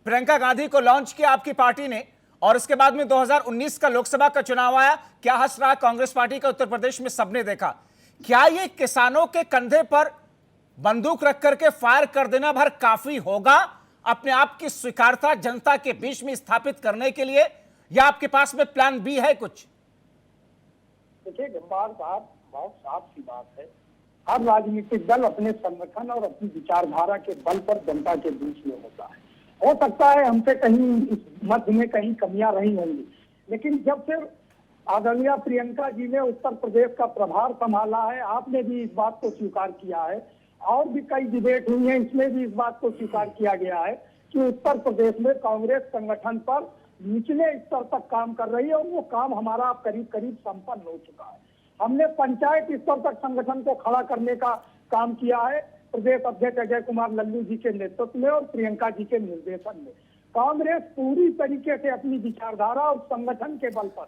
प्रियंका गांधी को लॉन्च किया आपकी पार्टी ने, और इसके बाद में 2019 का लोकसभा का चुनाव आया। क्या हंस रहा कांग्रेस पार्टी का उत्तर प्रदेश में सबने देखा। क्या ये किसानों के कंधे पर बंदूक रख करके फायर कर देना भर काफी होगा अपने आप की स्वीकारता जनता के बीच में स्थापित करने के लिए, या आपके पास में प्लान बी है कुछ? देखिए जब्बार साहब, बहुत साफ सी बात है, हर राजनीतिक दल अपने संगठन और अपनी विचारधारा के बल पर जनता के बीच में होता है। हो सकता है हमसे कहीं इस मध्य में कहीं कमियां रही होंगी, लेकिन जब से आदरणीय प्रियंका जी ने उत्तर प्रदेश का प्रभार संभाला है, आपने भी इस बात को स्वीकार किया है, और भी कई डिबेट हुई है, इसमें भी इस बात को स्वीकार किया गया है कि उत्तर प्रदेश में कांग्रेस संगठन पर निचले स्तर तक काम कर रही है, और वो काम हमारा करीब करीब संपन्न हो चुका है। हमने पंचायत स्तर तक संगठन को खड़ा करने का काम किया है, प्रदेश अध्यक्ष अजय कुमार लल्लू जी के नेतृत्व में और प्रियंका जी के निर्देशन में। कांग्रेस पूरी तरीके से अपनी विचारधारा और संगठन के बल पर,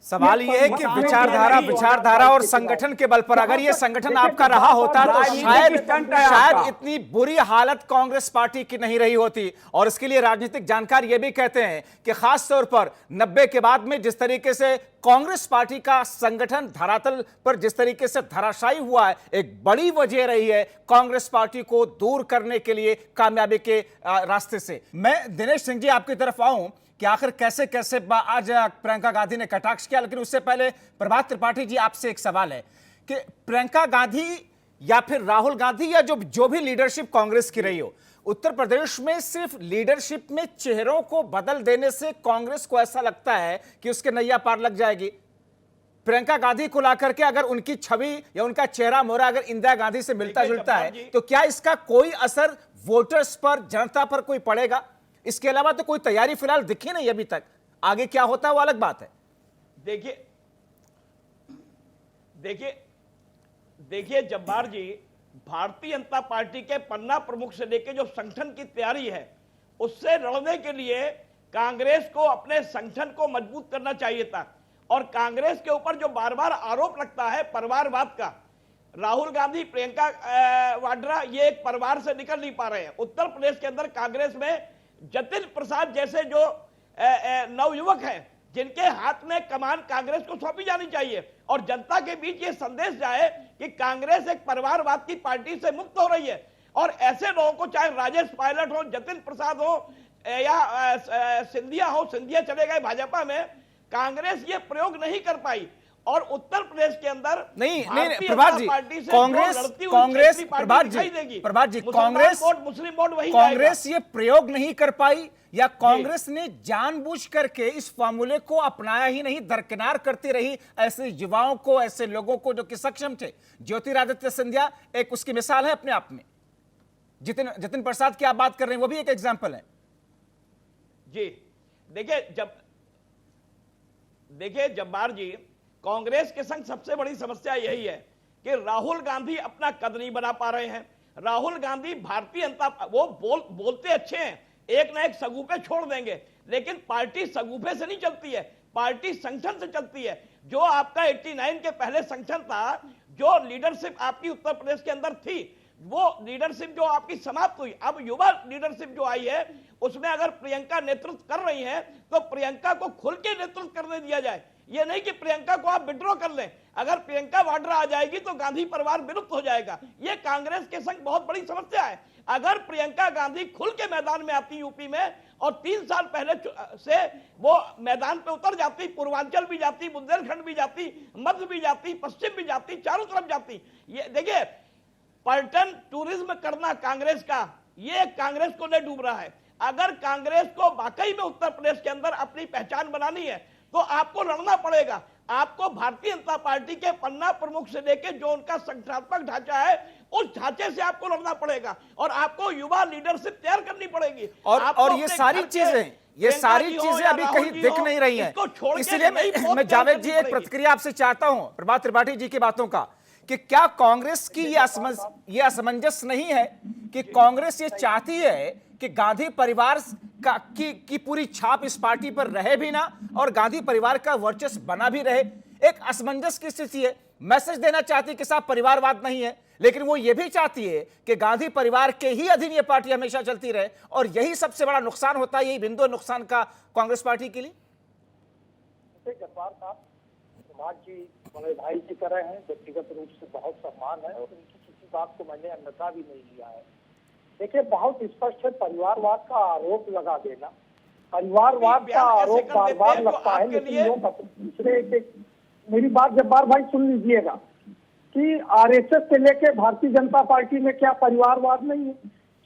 सवाल ये है कि विचारधारा और संगठन के बल पर अगर ये संगठन आपका रहा होता तो शायद इतनी बुरी हालत कांग्रेस पार्टी की नहीं रही होती। और इसके लिए राजनीतिक जानकार ये भी कहते हैं कि खास तौर पर 90 के बाद में जिस तरीके से कांग्रेस पार्टी का संगठन धरातल पर जिस तरीके से धराशायी हुआ है, एक बड़ी वजह रही है कांग्रेस पार्टी को दूर करने के लिए कामयाबी के रास्ते से। मैं दिनेश सिंह जी आपकी तरफ आऊं कि आखिर कैसे कैसे आज प्रियंका गांधी ने कटाक्ष किया, लेकिन उससे पहले प्रभात त्रिपाठी जी आपसे एक सवाल है कि प्रियंका गांधी या फिर राहुल गांधी या जो भी लीडरशिप कांग्रेस की रही हो, उत्तर प्रदेश में सिर्फ लीडरशिप में चेहरों को बदल देने से कांग्रेस को ऐसा लगता है कि उसके नैया पार लग जाएगी। प्रियंका गांधी को लाकर के अगर उनकी छवि या उनका चेहरा मोहरा अगर इंदिरा गांधी से मिलता जुलता है तो क्या इसका कोई असर वोटर्स पर, जनता पर कोई पड़ेगा? इसके अलावा तो कोई तैयारी फिलहाल दिखी नहीं अभी तक, आगे क्या होता है वो अलग बात है। देखिए जब्बार जी, भारतीय जनता पार्टी के पन्ना प्रमुख से लेकर जो संगठन की तैयारी है, उससे लड़ने के लिए कांग्रेस को अपने संगठन को मजबूत करना चाहिए था। और कांग्रेस के ऊपर जो बार बार आरोप लगता है परिवारवाद का, राहुल गांधी, प्रियंका वाड्रा ये एक परिवार से निकल नहीं पा रहे हैं। उत्तर प्रदेश के अंदर कांग्रेस में जतिन प्रसाद जैसे जो नवयुवक हैं, जिनके हाथ में कमान कांग्रेस को सौंपी जानी चाहिए और जनता के बीच ये संदेश जाए कि कांग्रेस एक परिवारवाद की पार्टी से मुक्त हो रही है। और ऐसे लोगों को, चाहे राजेश पायलट हो, जतिन प्रसाद हो या सिंधिया हो, सिंधिया चले गए भाजपा में, कांग्रेस ये प्रयोग नहीं कर पाई। और उत्तर प्रदेश के अंदर नहीं प्रभात जी, कांग्रेस ये प्रयोग नहीं कर पाई या कांग्रेस ने जानबूझ करके इस फार्मूले को अपनाया ही नहीं, दरकिनार करती रही ऐसे युवाओं को, ऐसे लोगों को जो कि सक्षम थे। ज्योतिरादित्य सिंधिया एक उसकी मिसाल है अपने आप में, जतिन प्रसाद की आप बात कर रहे हैं वो भी एक एग्जाम्पल है। जी देखिए जब्बार जी, कांग्रेस के संग सबसे बड़ी समस्या यही है कि राहुल गांधी अपना कद नहीं बना पा रहे हैं। राहुल गांधी भारतीय जनता वो बोलते अच्छे हैं, एक ना एक सगुफे छोड़ देंगे, लेकिन पार्टी सगुफे से नहीं चलती है, पार्टी संगठन से चलती है। जो आपका 89 के पहले संगठन था, जो लीडरशिप आपकी उत्तर प्रदेश के अंदर थी, वो लीडरशिप जो आपकी समाप्त हुई, अब युवा लीडरशिप जो आई है, उसमें अगर प्रियंका नेतृत्व कर रही हैं तो प्रियंका को खुल के नेतृत्व करने दिया जाए। ये नहीं कि प्रियंका को आप विड्रॉ कर लें। अगर प्रियंका वाड्रा आ जाएगी तो गांधी परिवार विलुप्त हो जाएगा। ये कांग्रेस के संग बहुत बड़ी समस्या है। अगर प्रियंका गांधी खुल के मैदान में आती यूपी में और 3 साल पहले से वो मैदान पे उतर जाती, पूर्वांचल भी जाती, बुंदेलखंड भी जाती, मध्य भी जाती, पश्चिम भी जाती, चारों तरफ जाती। ये देखिए, पर्यटन टूरिज्म करना कांग्रेस का, ये कांग्रेस को नहीं डूब रहा है। अगर कांग्रेस को वाकई में उत्तर प्रदेश के अंदर अपनी पहचान बनानी है तो आपको लड़ना पड़ेगा। आपको भारतीय जनता पार्टी के पन्ना प्रमुख से लेकर जो उनका संगठनात्मक ढांचा है, उस ढांचे से आपको लड़ना पड़ेगा और आपको युवा लीडरशिप तैयार करनी पड़ेगी। और ये सारी चीजें अभी कहीं दिख नहीं रही हैं। इसलिए मैं जावेद जी एक प्रतिक्रिया आपसे चाहता हूं प्रभात त्रिपाठी जी की बातों का, कि क्या कांग्रेस की ये असमंजस नहीं है कि कांग्रेस ये चाहती है कि गांधी परिवार की पूरी छाप इस पार्टी पर रहे भी ना और गांधी परिवार का वर्चस्व बना भी रहे। एक असमंजस की स्थिति है। मैसेज देना चाहती है कि साहब परिवारवाद नहीं है, लेकिन वो ये भी चाहती है कि गांधी परिवार के ही अधीन ये पार्टी हमेशा चलती रहे, और यही सबसे बड़ा नुकसान होता है, यही बिंदु नुकसान का कांग्रेस पार्टी के लिए। जब्बार साहब, कुमार जी बड़े भाई की तरह हैं, व्यक्तिगत रूप से बहुत सम्मान है और उनकी किसी बात को मैंने अन्यथा भी नहीं लिया है। देखिए, बहुत स्पष्ट है, परिवारवाद का आरोप लगा देना, परिवारवाद का आरोप बार बार लगता है, लेकिन लोग दूसरे मेरी बात जब्बार भाई सुन लीजिएगा कि आरएसएस से लेके भारतीय जनता पार्टी में क्या परिवारवाद नहीं है?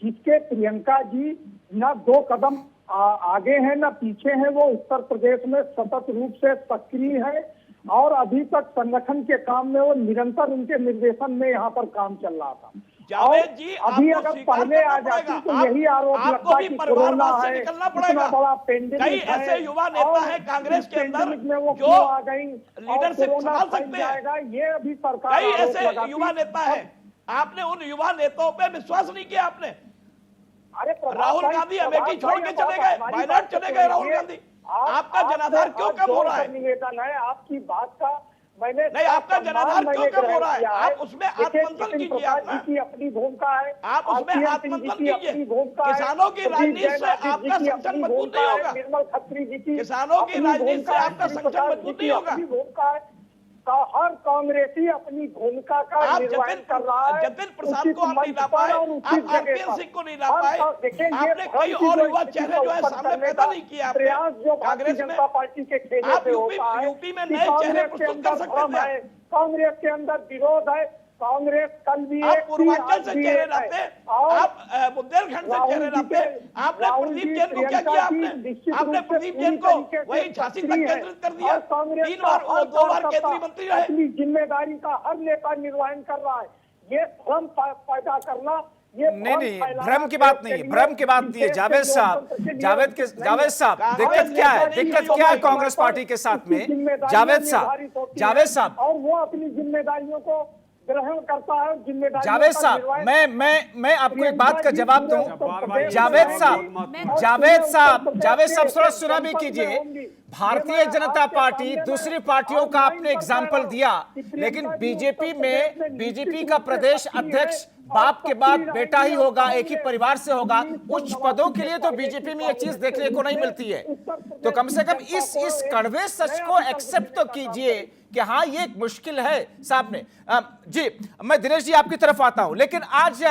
जिसके प्रियंका जी ना 2 कदम आगे हैं ना पीछे हैं, वो उत्तर प्रदेश में सतत रूप से सक्रिय है और अभी तक संगठन के काम में वो निरंतर उनके निर्देशन में यहाँ पर काम चल रहा था। जावेद जी, अभी अगर पहले आ जाती तो यही आरोप लगता है कि कोरोना है, इतना बड़ा पेंडेमिक है, कई ऐसे युवा नेता है कांग्रेस के अंदर में वो जो क्यों आ गई, लीडरशिप संभाल सकते हैं। ये अभी सरकार कई ऐसे युवा नेता है, आपने उन युवा नेताओं पे विश्वास नहीं किया। आपने राहुल गांधी अमेठी छोड़ के चले गए, वायनाड चले गए राहुल गांधी। आपका जनाधार क्यों कम हो रहा है? निवेदन है आपकी बात का, मैंने नहीं, आपका जनाधार क्यों कम हो रहा है? आप उसमें आत्ममंथन कीजिए। अपनी भूमिका है, आप उसमें आत्ममंथन कीजिए। किसानों की राजनीति से आपका संगठन मजबूत नहीं होगा। निर्मल खत्री जी की किसानों की राजनीति से आपका संगठन मजबूत नहीं होगा। भूमिका है, हर कांग्रेसी अपनी भूमिका का निर्वहन कर रहा है। जतिन प्रसाद को आप नहीं ला पाए, आप आरपीएन सिंह को नहीं ला पाए, आपने कई और युवा चेहरे जो है सामने पैदा नहीं किया। प्रयास जो भारतीय जनता पार्टी के खेमे से होता है, यूपी में नए चेहरे प्रस्तुत कर सकते थे। कांग्रेस के अंदर विरोध है, कांग्रेस कल भी आप पूर्वांचल से चेहरे लाते, आप बुंदेलखंड से चेहरे लाते। आपने प्रदीप जैन को क्या किया? आपने प्रदीप जैन को वही झांसी तक केंद्रित कर दिया। 3 बार और 2 बार केंद्रीय मंत्री रहे। अपनी जिम्मेदारी का हर नेता निर्वहन कर रहा है। ये भ्रम पैदा करना, ये नहीं, भ्रम की बात नहीं, भ्रम की बात नहीं है जावेद साहब। जावेद साहब, दिक्कत क्या है? दिक्कत क्या है कांग्रेस पार्टी के साथ में? जावेद साहब, और वो अपनी जिम्मेदारियों को ग्रहण करता है। जिम्मेदारी जावेद साहब, मैं आपको एक बात का जवाब दूं। जावेद साहब थोड़ा सुना भी कीजिए। भारतीय जनता पार्टी दूसरी पार्टियों का आपने एग्जाम्पल दिया, लेकिन बीजेपी का प्रदेश अध्यक्ष बाप के बाद बेटा ही होगा, एक ही परिवार से होगा। उच्च पदों के लिए तो बीजेपी में ये चीज देखने को नहीं मिलती है। तो कम से कम इस कड़वे सच को एक्सेप्ट तो कीजिए कि हाँ, ये एक मुश्किल है साहब ने। जी, मैं दिनेश जी आपकी तरफ आता हूं, लेकिन आज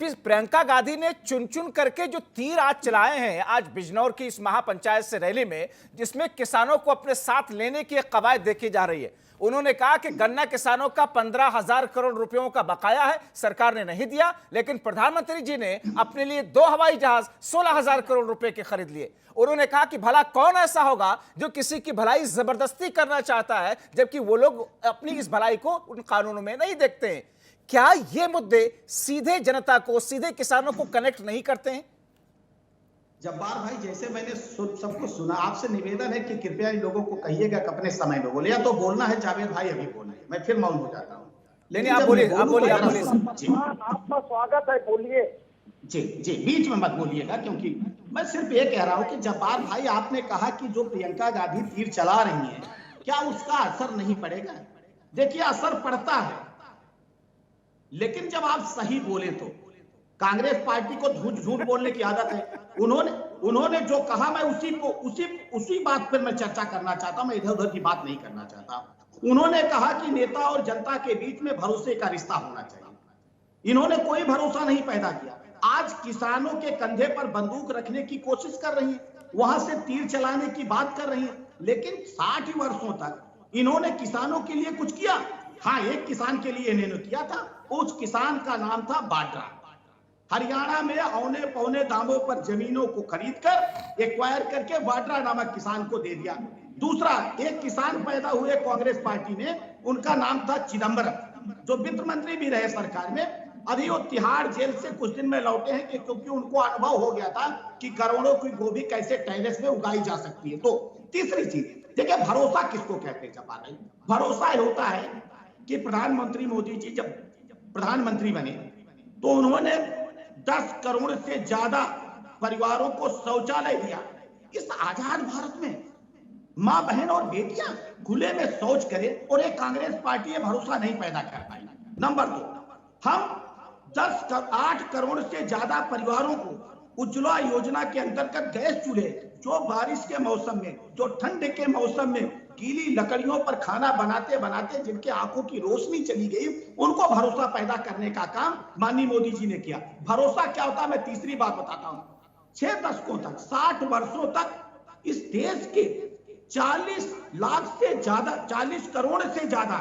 प्रियंका गांधी ने चुन चुन करके जो तीर आज चलाए हैं आज बिजनौर की इस महापंचायत से रैली में, जिसमें किसानों को अपने साथ लेने की एक कवायद देखी जा रही है। उन्होंने कहा कि गन्ना किसानों का 15,000 करोड़ रुपयों का बकाया है, सरकार ने नहीं दिया, लेकिन प्रधानमंत्री जी ने अपने लिए 2 हवाई जहाज 16,000 करोड़ रुपए के खरीद लिए। उन्होंने कहा कि भला कौन ऐसा होगा जो किसी की भलाई जबरदस्ती करना चाहता है, जबकि वो लोग अपनी इस भलाई को उन कानूनों में नहीं देखते हैं। क्या ये मुद्दे सीधे जनता को, सीधे किसानों को कनेक्ट नहीं करते हैं? जब्बार भाई, जैसे मैंने सबको सुना, आपसे निवेदन है कि कृपया इन लोगों को कहिएगा कि अपने समय में बोले, या तो बोलना है जावेद भाई अभी बोलिए, मैं फिर मौन हो जाता हूँ। लेकिन आप बोलिए, आप बोलिए, आप बोलिए। आपका स्वागत है, बोलिए। जी जी, बीच में मत बोलिएगा, क्योंकि मैं सिर्फ ये कह रहा हूं कि जब्बार भाई, आपने कहा कि जो प्रियंका गांधी तीर चला रही हैं, क्या उसका असर नहीं पड़ेगा? देखिए, असर पड़ता है, लेकिन जब आप सही बोले तो कांग्रेस पार्टी को झूठ बोलने की आदत है। उन्होंने जो कहा, मैं उसी बात पर मैं चर्चा करना चाहता हूं, मैं इधर उधर की बात नहीं करना चाहता। उन्होंने कहा कि नेता और जनता के बीच में भरोसे का रिश्ता होना चाहिए। इन्होंने कोई भरोसा नहीं पैदा किया। आज किसानों के कंधे पर बंदूक रखने की कोशिश कर रही है, वहां से तीर चलाने की बात कर रही है, लेकिन 60 वर्षों तक इन्होंने किसानों के लिए कुछ किया? हाँ, एक किसान के लिए इन्होंने किया था, उस किसान का नाम था बाड्रा। हरियाणा में औने पौने दामों पर जमीनों को खरीदकर एक्वायर करके बाड्रा नामक किसान को दे दिया। दूसरा, एक किसान पैदा हुए कांग्रेस पार्टी में, उनका नाम था चिदंबरम, जो वित्त मंत्री भी रहे सरकार में। अभी वो तिहाड़ जेल से कुछ दिन में लौटे हैं, क्योंकि उनको अनुभव हो गया था कि करोड़ों की गोभी कैसे टेरेस में उगाई जा सकती है। तो तीसरी चीज देखिए, भरोसा किसको कहते हैं जब्बार भाई? भरोसा होता है कि प्रधानमंत्री मोदी जी जब प्रधानमंत्री बने तो उन्होंने 10 करोड़ से ज्यादा परिवारों को शौचालय दिया। इस आजाद भारत में माँ बहन और बेटियां खुले में शौच करें और एक कांग्रेस पार्टी ये भरोसा नहीं पैदा कर पाई। नंबर 2, हम 8 करोड़ से ज्यादा परिवारों को उज्ज्वला योजना के अंतर्गत गैस चूल्हे, जो बारिश के मौसम में, जो ठंड के मौसम में गीली लकड़ियों पर खाना बनाते बनाते जिनके आंखों की रोशनी चली गई, उनको भरोसा पैदा करने का काम माननीय मोदी जी ने किया। भरोसा क्या होता है, मैं तीसरी बात बताता हूं। 6 दशकों तक, 60 वर्षों तक इस देश के 40 लाख से ज्यादा, 40 करोड़ से ज्यादा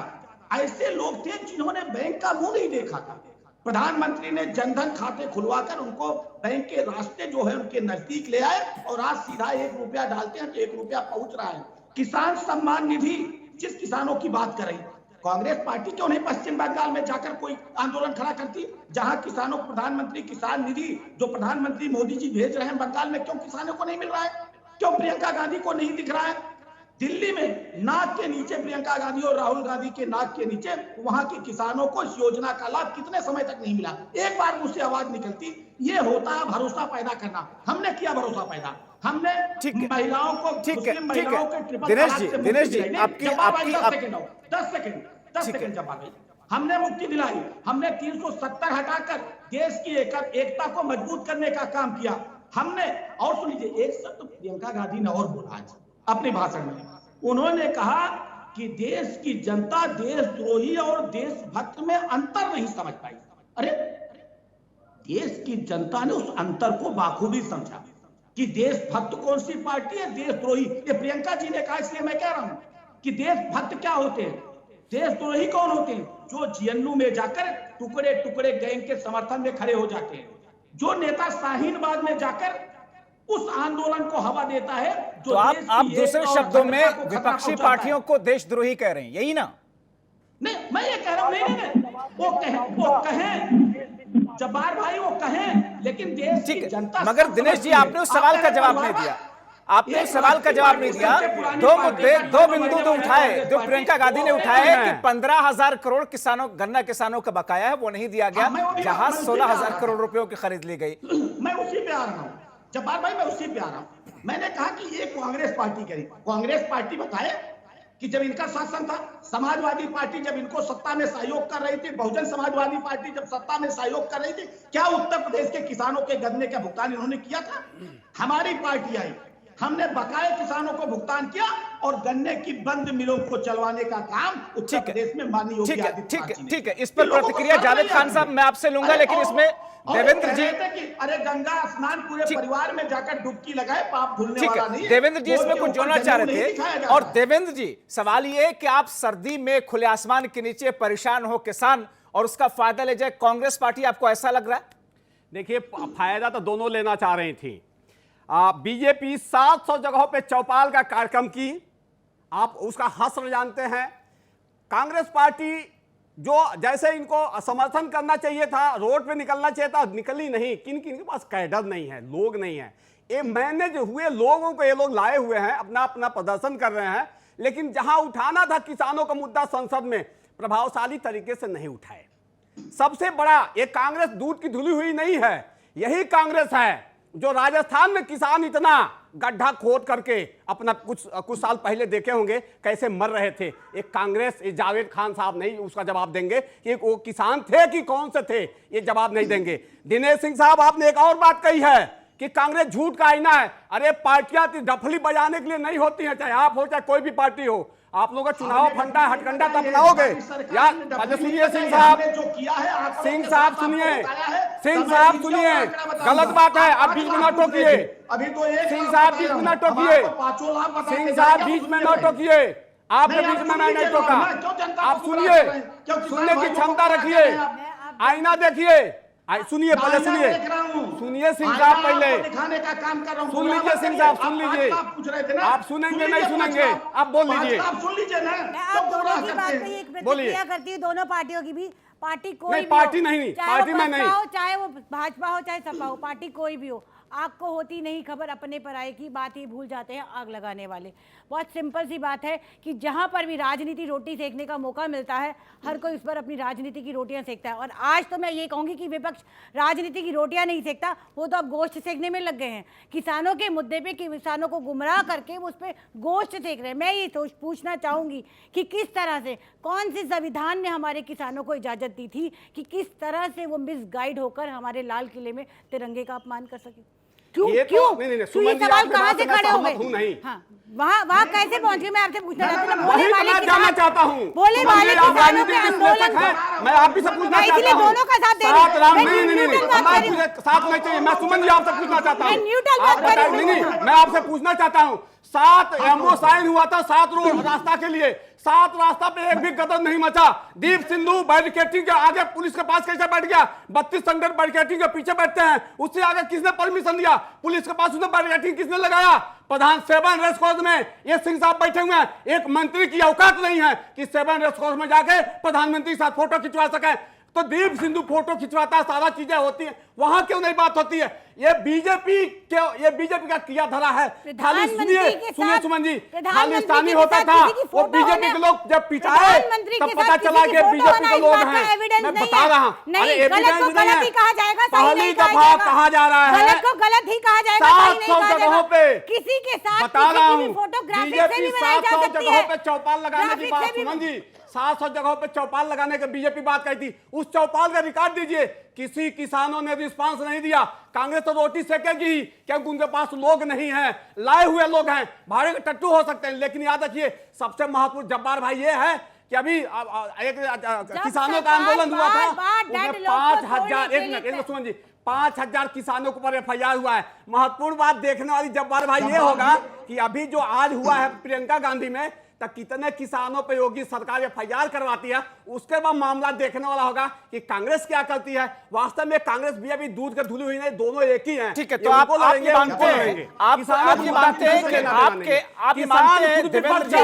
ऐसे लोग थे जिन्होंने बैंक का मुंह नहीं देखा था। प्रधानमंत्री ने जनधन खाते खुलवाकर उनको बैंक के रास्ते जो है उनके नजदीक ले आए, और आज सीधा 1 रुपया डालते हैं तो 1 रुपया पहुंच रहा है। किसान सम्मान निधि, जिस किसानों की बात कर रही कांग्रेस पार्टी, क्यों नहीं पश्चिम बंगाल में जाकर कोई आंदोलन खड़ा करती, जहां किसानों को प्रधानमंत्री किसान निधि जो प्रधानमंत्री मोदी जी भेज रहे हैं बंगाल में, क्यों किसानों को नहीं मिल रहा है? क्यों प्रियंका गांधी को नहीं दिख रहा है? दिल्ली में नाक के नीचे प्रियंका गांधी और राहुल गांधी के नाक के नीचे वहां के किसानों को इस योजना का लाभ कितने समय तक नहीं मिला? एक बार मुझसे आवाज निकलती। ये होता है भरोसा पैदा करना। हमने किया भरोसा पैदा, हमने महिलाओं को, मुस्लिम महिलाओं के ट्रिपल दिनेश तलाक से जी, मुक्ति दिनेश जी, दिलाई। आपकी 10 सेकंड जवाब भाई, हमने मुक्ति दिलाई। हमने 370 हटाकर देश की एकता को मजबूत करने का काम किया हमने। और सुन लीजिए, एक शब्द प्रियंका गांधी ने और बोला आज अपने भाषण में। उन्होंने कहा कि देश की जनता देशद्रोही और देशभक्त में अंतर नहीं समझ पाई। अरे, देश की जनता ने उस अंतर को बाखूबी समझा कि देशभक्त कौन सी पार्टी है, देशद्रोही ये प्रियंका जी ने कहा। इसलिए मैं कह रहा हूं कि देशभक्त क्या होते हैं, देशद्रोही कौन होते हैं? जो जेएनयू में जाकर टुकड़े टुकड़े गैंग के समर्थन में खड़े हो जाते हैं, जो नेता शाहीनबाग में जाकर उस आंदोलन को हवा देता है। जो तो आप दूसरे शब्दों में विपक्षी पार्टियों को देशद्रोही कह रहे हैं, यही ना? नहीं, मैं ये कह रहा हूं, नहीं, वो कहें जब्बार भाई, वो कहें, लेकिन देश की जनता। मगर दिनेश जी, आपने उस सवाल का जवाब नहीं दिया। आपने उस सवाल का जवाब नहीं दिया। 2 मुद्दे, 2 बिंदु तो उठाए जो प्रियंका गांधी ने उठाए कि 15,000 करोड़ किसानों, गन्ना किसानों का बकाया है, वो नहीं दिया गया, जहां 16,000 करोड़ रुपयों की खरीद ली गई। मैं उसी पे आ रहा हूं जब्बार भाई, मैं उसी पे आ रहा हूं। मैंने कहा कि ये कांग्रेस पार्टी करी। कांग्रेस पार्टी बताए कि जब इनका शासन था, समाजवादी पार्टी जब इनको सत्ता में सहयोग कर रही थी, बहुजन समाजवादी पार्टी जब सत्ता में सहयोग कर रही थी, क्या उत्तर प्रदेश के किसानों के गन्ने का भुगतान इन्होंने किया था? हमारी पार्टी आई, हमने बकाये किसानों को भुगतान किया और गन्ने की बंद मिलों को चलवाने का काम उत्तर प्रदेश में माननीय योगी आदित्यनाथ जी ने। ठीक है, इस पर प्रतिक्रिया जावेद खान साहब मैं आपसे लूंगा, लेकिन इसमें देवेंद्र जी, अरे गंगा स्नान पूरे परिवार में जाकर डुबकी लगाए, पाप धुलने वाला नहीं है। देवेंद्र जी इसमें कुछ जोड़ना चाह रहे थे। और देवेंद्र जी, सवाल ये कि आप सर्दी में खुले आसमान के नीचे परेशान हो किसान और उसका फायदा ले जाए कांग्रेस पार्टी, आपको ऐसा लग रहा है? देखिए, फायदा तो दोनों लेना चाह रही थी। बीजेपी 700 जगहों पे चौपाल का कार्यक्रम की, आप उसका हश्र जानते हैं। कांग्रेस पार्टी जो जैसे इनको समर्थन करना चाहिए था, रोड पे निकलना चाहिए था, निकली नहीं। किन किन के पास कैडर नहीं है, लोग नहीं है। ये मैनेज हुए लोगों को ये लोग लाए हुए हैं, अपना अपना प्रदर्शन कर रहे हैं, लेकिन जहां उठाना था किसानों का मुद्दा संसद में प्रभावशाली तरीके से नहीं उठाए। सबसे बड़ा ये कांग्रेस दूध की धुली हुई नहीं है, यही कांग्रेस है जो राजस्थान में किसान इतना गड्ढा खोद करके अपना कुछ साल पहले देखे होंगे कैसे मर रहे थे। एक कांग्रेस, ये जावेद खान साहब नहीं उसका जवाब देंगे कि वो किसान थे कि कौन से थे, ये जवाब नहीं देंगे। दिनेश सिंह साहब आपने एक और बात कही है कि कांग्रेस झूठ का आईना है। अरे पार्टियां डफली बजाने के लिए नहीं होती हैं, चाहे आप हो चाहे कोई भी पार्टी हो। आप लोगों का चुनाव फंडा हटकंडा तब बनाओगे यार। सुनिए सिंह साहब, सिंह साहब सुनिए, सिंह साहब सुनिए, गलत बात है, आप बीच में न टोकिए। सिंह साहब बीच में न टोकिए, सिंह साहब बीच में न टोकिए, आपने बीच में नहीं टोका। आप सुनिए, सुनने की क्षमता रखिए, आईना देखिए, सुनिए पहले, सुनिए सिंह साहब पहले सुन लीजिए। सिंह साहब सुन लीजिए, आप सुनेंगे नहीं सुनेंगे, आप बोल लीजिए। मैं आप दोनों की बात पे एक प्रतिक्रिया करती हूँ, दोनों पार्टियों की भी। पार्टी कोई नहीं, भी पार्टी हो, नहीं, चाहे पार्टी वो में नहीं, चाहे वो भाजपा हो चाहे सपा हो, पार्टी कोई भी हो, आग को होती नहीं खबर अपने पराये की, बात ही भूल जाते हैं आग लगाने वाले। बहुत सिंपल सी बात है कि जहां पर भी राजनीति रोटी सेकने का मौका मिलता है, हर कोई उस पर अपनी राजनीति की रोटियां सेकता है। और आज तो मैं ये कहूंगी कि विपक्ष राजनीति की रोटियां नहीं सेकता, वो तो अब गोश्त सेकने में लग गए हैं। किसानों के मुद्दे पे किसानों को गुमराह करके वो उस पर गोश्त सेक रहे हैं। मैं ये पूछना चाहूंगी कि किस तरह से, कौन से संविधान ने हमारे किसानों को इजाजत दी थी कि किस तरह से वो मिसगाइड होकर हमारे लाल किले में तिरंगे का अपमान कर सके? क्यों क्यों ये सवाल कहाँ से खड़े हो गए? हाँ, वहाँ कैसे पहुंच गए? मैं आपसे पूछना चाहती हूँ। बोले वाले किसानों के आंदोलन को मैं आप भी से पूछना चाहता हूँ, दोनों का साथ दे रही साथ नहीं चाहिए। मैं सुमन जी आपसे पूछना चाहता हूँ, मैं आपसे पूछना चाहता हूँ, 7 एमओ साइन हुआ था 7 रोड रास्ता के लिए, 7 रास्ता पे एक भी कदम नहीं मचा। दीप सिंधु बैरिकेडिंग के आगे पुलिस के पास कैसे बैठ गया? 32 संगठन बैरिकेडिंग के पीछे बैठते हैं, उससे आगे किसने परमिशन दिया? पुलिस के पास उसने बैरिकेडिंग किसने लगाया? प्रधान 7 रेस कोर्स में ये सिंह साहब बैठे हुए हैं। एक मंत्री की औकात नहीं है कि 7 रेस कोर्स में जाके प्रधानमंत्री के साथ फोटो खिंचवा सके। तो दीप सिंधु फोटो खिंचवाता है, सारा चीजें होती है, वहां क्यों नहीं बात होती है? ये बीजेपी का किया धरा है। खाली सुनिए सुमन जी, खालिस्तानी होता था वो बीजेपी के लोग जब पिटाए तब पता चला कि बीजेपी के लोग हैं। मैं बता रहा हूँ, अरे एविडेंस नहीं है, पहली दफा कहा जा रहा है, गलत को गलत ही कहा जाएगा, 700 जगहों पे किसी के साथ बता रहा हूँ, बीजेपी 700 जगहों पे चौपाल लगाने की बात, सुमन जी 700 जगहों पे चौपाल लगाने की बीजेपी बात कही थी। उस चौपाल का रिकॉर्ड दीजिए, किसी किसानों ने रिस्पांस नहीं दिया। कांग्रेस तो रोटी सेकेगी क्योंकि उनके पास लोग नहीं हैं, लाए हुए लोग हैं, भाड़े के टट्टू हो सकते हैं। लेकिन याद रखिए सबसे महत्वपूर्ण जब्बार भाई ये है कि अभी एक किसानों का आंदोलन हुआ था, 5000 एक मिनट सुमन जी, 5000 किसानों के ऊपर एफआईआर हुआ है। महत्वपूर्ण बात देखने वाली जब्बार भाई ये होगा कि अभी जो आज हुआ है प्रियंका गांधी में, तो कितने किसानों पे योगी सरकार एफआईआर करवाती है, उसके बाद मामला देखने वाला होगा कि कांग्रेस क्या करती है। वास्तव में कांग्रेस भी अभी दूध के धुली हुई नहीं, दोनों एक ही हैं। ठीक है, तो आप मानते हैं, देवेंद्र जी,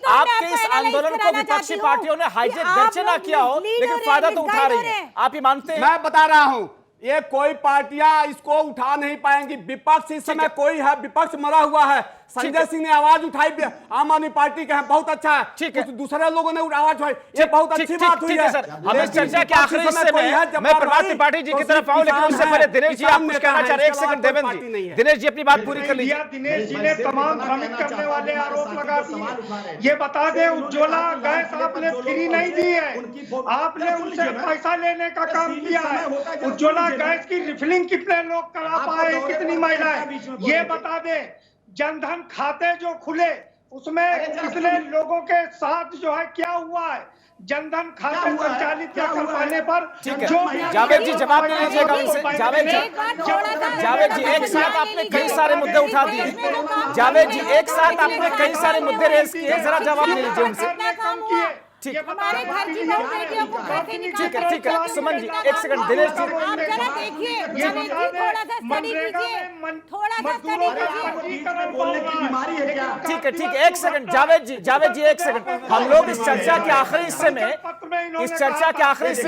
आपके इस आंदोलन को विपक्षी पार्टियों ने हाईजेक गर्चे ना किया हो, लेकिन फायदा तो उठा रही है, आप ही मानते हैं? मैं बता रहा हूं, ये कोई पार्टियां इसको उठा नहीं पाएंगी। विपक्ष इस समय कोई है, विपक्ष मरा हुआ है। संजय सिंह ने आवाज उठाई, आम आदमी पार्टी के हैं, बहुत अच्छा है। ठीक है, दूसरे लोगों ने आवाज उठाई, ये बहुत अच्छी बात हुई है। हम इस चर्चा के आखिरी हिस्से में मैं प्रभात त्रिपाठी जी की तरफ आऊं, लेकिन उससे पहले दिनेश जी आप कुछ कहना चाह रहे हैं? एक सेकंड देवेंद्र जी, दिनेश जी अपनी बात पूरी कर लीजिए। दिनेश जी ने तमाम भ्रमित करने वाले आरोप लगा दिए। ये बता दें, उज्ज्वला गैस आपने फ्री नहीं दी है, आपने उनसे पैसा लेने का काम किया है। उज्ज्वला गैस की रिफिलिंग कितने लोग करा पाए, कितनी महिलाएं, ये बता दें। जनधन खाते जो खुले उसमें कितने लोगों के साथ जो है क्या हुआ है? जनधन खाते संचालित कर पाने पर जो जावेद जी जवाब दे लीजिएगा उनसे। जावेद जी एक साथ आपने कई सारे मुद्दे उठा दिए, जावेद जी एक साथ आपने कई सारे मुद्दे रेज किए, जरा जवाब दे लीजिए उनसे। ठीक हमारे घर की बहू बेटियों को कैसे निकालते हैं? ठीक है सुमन जी, एक सेकंड दिनेश जी, आप जरा देखिए, दिनेश जी थोड़ा सा स्टडी कीजिए, थोड़ा सा स्टडी कीजिए। बोलने की बीमारी है क्या? ठीक है एक सेकंड जावेद जी एक सेकंड। हम लोग इस चर्चा के आखिरी हिस्से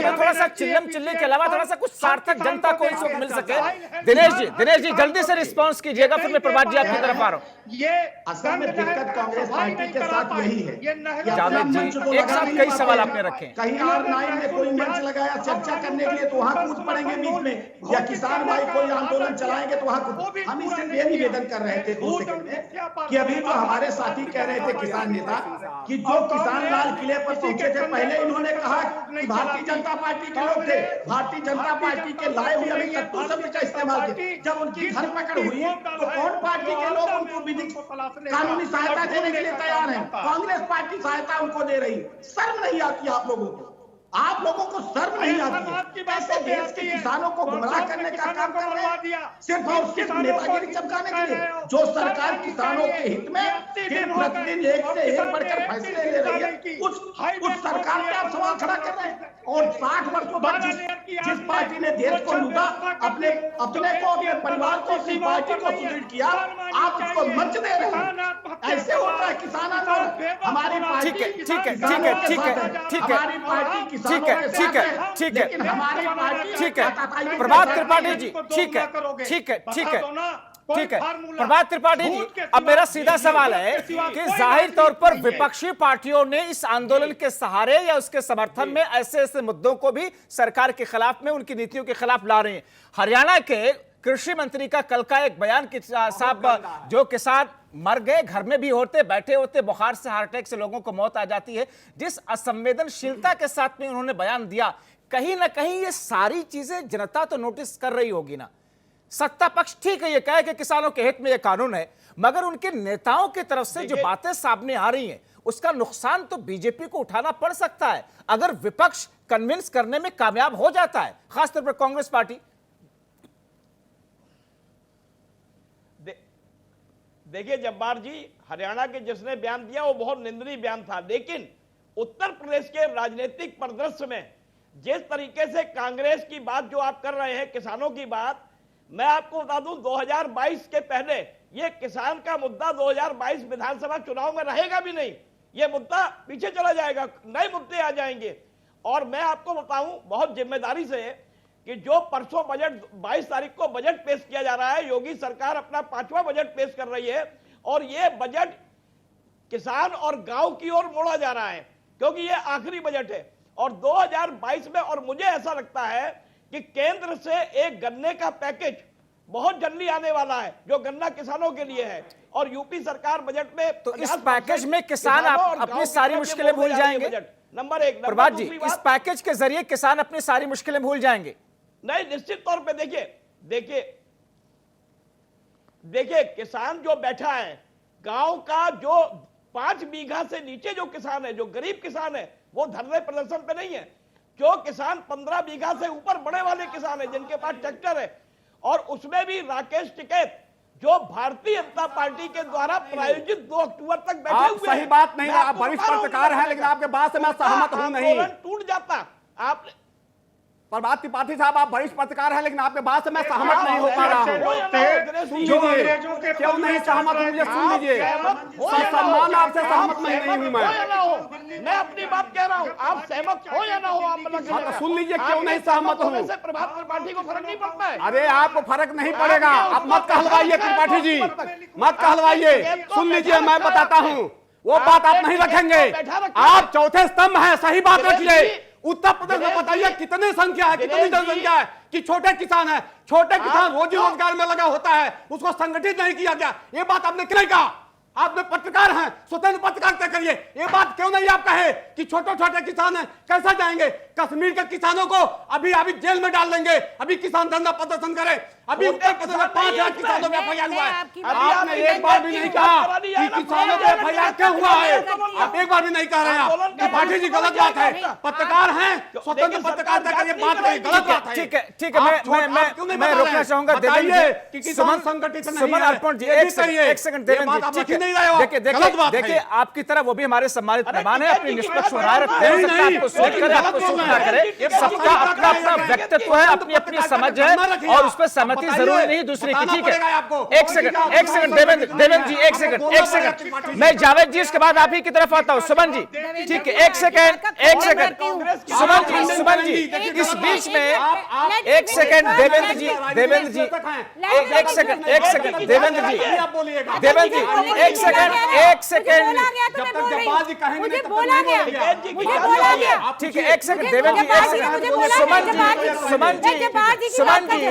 में थोड़ा सा चिल्लम चिल्ली के अलावा थोड़ा सा कुछ सार्थक जनता को इस वक्त मिल सके। दिनेश जी जल्दी से रिस्पॉन्स कीजिएगा, फिर मैं प्रभात जी आपकी तरफ आ रहा हूँ। ये असल में दिक्कत कांग्रेस पार्टी के साथ यही है कि जावेद जी, मंच को एक लगा साथ नहीं कई पाते। सवाल आपने रखे। कहीं R9 ने कोई मंच लगाया चर्चा करने के लिए तो वहां कूद पड़ेंगे बीच में, या किसान भाई कोई आंदोलन चलाएंगे तो वहां कूद। हम इससे ये निवेदन कर रहे थे 2 सेकंड में कि अभी जो हमारे साथी कह रहे थे किसान नेता कि जो किसान लाल किले पर पहुंचे थे, पहले इन्होंने कहा कि भारतीय जनता पार्टी के लोग थे, भारतीय जनता पार्टी के लाए हुए अभी कट्टू शब्द का इस्तेमाल किया। जब उनकी धरपकड़ हुई तो कौन पार्टी के लोग उनको विधिक कानूनी सहायता देने के लिए तैयार है? कांग्रेस पार्टी सहायता उनको दे रही। शर्म नहीं आती आप लोगों को? आप लोगों को शर्म नहीं आती है? कैसे देश के किसानों को गुमराह करने का काम कर रहे हैं, सिर्फ और सिर्फ नेतागिरी चमकाने के लिए। जो सरकार किसानों के हित में दिन प्रतिदिन एक से एक बढ़कर फैसले ले रही है, उस सरकार पे आप सवाल खड़ा कर रहे हैं। और 60 वर्षों बाद जिस पार्टी ने देश को लूटा, अपने को, अपने परिवार को, अपनी पार्टी को सुदृढ़ किया, आप उसको मंच दे रहे हैं। ऐसे होता है किसान आंदोलन। हमारी पार्टी ठीक है प्रभात त्रिपाठी जी, ठीक है प्रभात त्रिपाठी जी, अब मेरा सीधा सवाल है कि जाहिर तौर पर विपक्षी पार्टियों ने इस आंदोलन के सहारे या उसके समर्थन में ऐसे ऐसे मुद्दों को भी सरकार के खिलाफ में, उनकी नीतियों के खिलाफ ला रहे हैं। हरियाणा के कृषि मंत्री का कल का एक बयान कि साहब जो किसान मर गए, घर में भी होते, बैठे होते, बुखार से, हार्ट अटैक से लोगों को मौत आ जाती है, जिस असंवेदनशीलता के साथ में उन्होंने बयान दिया, कहीं ना कहीं ये सारी चीजें जनता तो नोटिस कर रही होगी ना। सत्ता पक्ष ठीक है, ये कहे कि किसानों के हित में ये कानून है, मगर उनके नेताओं की तरफ से जो बातें सामने आ रही हैं, उसका नुकसान तो बीजेपी को उठाना पड़ सकता है अगर विपक्ष कन्विंस करने में कामयाब हो जाता है, खासतौर पर कांग्रेस पार्टी। देखिए जब्बार जी, हरियाणा के जिसने बयान दिया वो बहुत निंदनीय बयान था, लेकिन उत्तर प्रदेश के राजनीतिक परिदृश्य में जिस तरीके से कांग्रेस की बात जो आप कर रहे हैं, किसानों की बात, मैं आपको बता दूं 2022 के पहले ये किसान का मुद्दा 2022 विधानसभा चुनाव में रहेगा भी नहीं, ये मुद्दा पीछे चला जाएगा, नए मुद्दे आ जाएंगे। और मैं आपको बताऊं बहुत जिम्मेदारी से कि जो परसों बजट 22 तारीख को बजट पेश किया जा रहा है, योगी सरकार अपना 5वां बजट पेश कर रही है और ये बजट किसान और गांव की ओर मोड़ा जा रहा है, क्योंकि ये आखिरी बजट है और 2022 में, और मुझे ऐसा लगता है कि केंद्र से एक गन्ने का पैकेज बहुत जल्दी आने वाला है जो गन्ना किसानों के लिए है, और यूपी सरकार बजट में तो इस पैकेज में किसान अपनी सारी मुश्किलें भूल जाएंगे। नंबर 1 प्रभात जी, इस पैकेज के जरिए किसान अपनी सारी मुश्किलें भूल जाएंगे? नहीं, निश्चित तौर पे देखिए किसान जो बैठा है, गांव का जो 5 बीघा से नीचे जो किसान है, जो गरीब किसान है, वो धरने प्रदर्शन पे नहीं है। जो किसान 15 बीघा से ऊपर बड़े वाले किसान है, जिनके पास ट्रैक्टर है, और उसमें भी राकेश टिकैत जो भारतीय जनता पार्टी के द्वारा प्रायोजित 2 अक्टूबर तक बैठे हुए हैं। सही बात नहीं, आप वरिष्ठ पत्रकार हैं, लेकिन आपके बात से मैं सहमत हूं नहीं। टूट जाता आप प्रभात त्रिपाठी साहब, आप वरिष्ठ पत्रकार हैं, लेकिन आपके बात से मैं सहमत नहीं हो पा रहा हूं। क्यों नहीं सहमत हूं, मुझे सुन लीजिए। सम्मान आपसे सहमत नहीं हूं मैं अपनी बात कह रहा हूं, आप सहमत हो या ना हो, आप सुन लीजिए क्यों नहीं सहमत हूं। प्रभात त्रिपाठी को फर्क नहीं पड़ता है। अरे आपको फर्क नहीं पड़ेगा, आप मत कहलवाइए त्रिपाठी जी, मत कहलवाइए। सुन लीजिए, मैं बताता हूं, वो बात आप नहीं रखेंगे। आप चौथे स्तंभ हैं, सही बात रखिए। उत्तर प्रदेश में बताइए कितनी संख्या है, कितनी जनसंख्या है कि छोटे किसान है, छोटे किसान रोजी रोजगार में लगा होता है, उसको संगठित नहीं किया गया। ये बात आपने क्यों नहीं कहा? आपने पत्रकार हैं, स्वतंत्र पत्रकारिता करिए। ये बात क्यों नहीं आप कहे कि छोटे छोटे किसान हैं, कैसा जाएंगे? कश्मीर के किसानों को अभी जेल में डाल देंगे, अभी किसान धरना प्रदर्शन करे। अभी उत्तर प्रदेश में 5,000 किसानों का एफआईआर हुआ है। आपने एक बार भी नहीं कहा कि किसानों का एफआईआर क्यों हुआ है। आप एक बार भी नहीं कह रहे हैं। त्रिपाठी जी, गलत बात है। पत्रकार हैं, स्वतंत्र पत्रकारिता करिए, बात करिए, गलत बात है। ठीक है, मैं रोकना चाहूंगा। कि किसान संगठित नहीं है, सुमन अर्पण जी, एक सेकंड देवेंद्र जी, नहीं रहे हो। देखिए गलत देखिए बात है देखिए ये। आपकी तरह वो भी हमारे सम्मानित मेहमान है, अपनी टिकैत जी की निष्पक्ष बात राय रखते हैं, हो सकता है नहीं, आपको सूट करे, आपको सूट ना करे, सबका अपना अपना व्यक्तित्व है, अपनी अपनी समझ है और उस पर सहमति जरूरी नहीं दूसरे की। ठीक है, एक सेकंड देवेंद्र जी, एक सेकंड, मैं जावेद जी इसके बाद आप ही की तरफ आता हूँ। सुमन जी, ठीक है, एक सेकंड सुमन जी इस बीच में एक सेकंड देवेंद्र जी देवेंद्र जी एक सेकंड देवेंद्र जी एक सेकंड जब तक जबाजी कहेंगे मुझे तब तक बोला नहीं गया, बोलेंगे। मुझे बोला गया। ठीक है, एक सेकंड देवेंद्र जी, एक सेकंड सुमन जी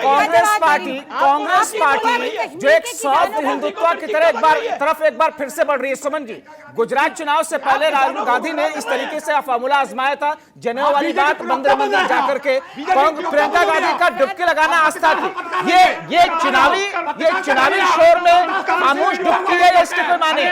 कांग्रेस पार्टी जो एक सॉफ्ट हिंदुत्व की तरह एक बार फिर से बढ़ रही है। सुमन जी, गुजरात चुनाव से पहले राहुल गांधी ने इस तरीके से फॉर्मूला आजमाया था, जनेऊ वाली बात मंदिर जाकर के प्रियंका गांधी का डुबकी लगाना आस्था थी। ये चुनावी शोर में खामोश डुबकी है, इसके कोई माने?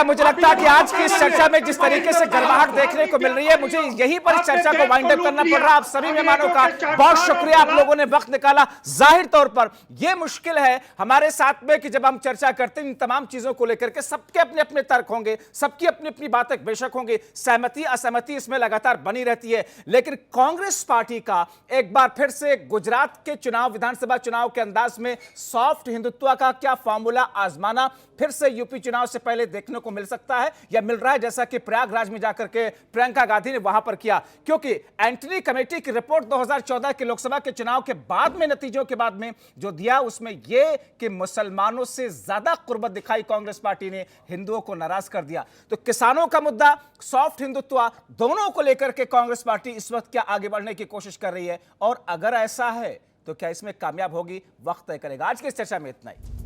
मुझे लगता है कि आज की इस चर्चा में जिस तरीके से गर्माहट देखने को मिल रही है, मुझे यहीं पर इस चर्चा को वाइंड अप करना पड़ रहा है। आप सभी मेहमानों का बहुत शुक्रिया, आप लोगों ने वक्त निकाला। जाहिर तौर पर यह मुश्किल है हमारे साथ में कि जब हम चर्चा करते हैं इन तमाम चीजों को लेकर के, सबके अपने अपने तर्क होंगे, सबकी अपनी अपनी बातें बेशक होंगी, सहमति असहमति इसमें लगातार बनी रहती है, लेकिन कांग्रेस पार्टी का एक बार फिर से गुजरात के चुनाव, विधानसभा चुनाव के अंदाज में सॉफ्ट हिंदुत्व का क्या फॉर्मूला आजमाना फिर से यूपी चुनाव से पहले देखने को मिल सकता है या मिल रहा है, जैसा कि प्रयागराज में जाकर के प्रियंका गांधी ने वहां पर किया। क्योंकि एंटनी कमेटी की रिपोर्ट 2014 के लोकसभा के चुनाव के बाद में, नतीजों के बाद में जो दिया, उसमें यह कि मुसलमानों से ज्यादा कुर्बत दिखाई कांग्रेस पार्टी ने, हिंदुओं को नाराज कर दिया। तो किसानों का मुद्दा, सॉफ्ट हिंदुत्व, दोनों को लेकर के कांग्रेस पार्टी इस वक्त क्या आगे बढ़ने की कोशिश कर रही है, और अगर ऐसा है तो क्या इसमें कामयाब होगी, वक्त तय करेगा। आज की इस चर्चा में इतना ही।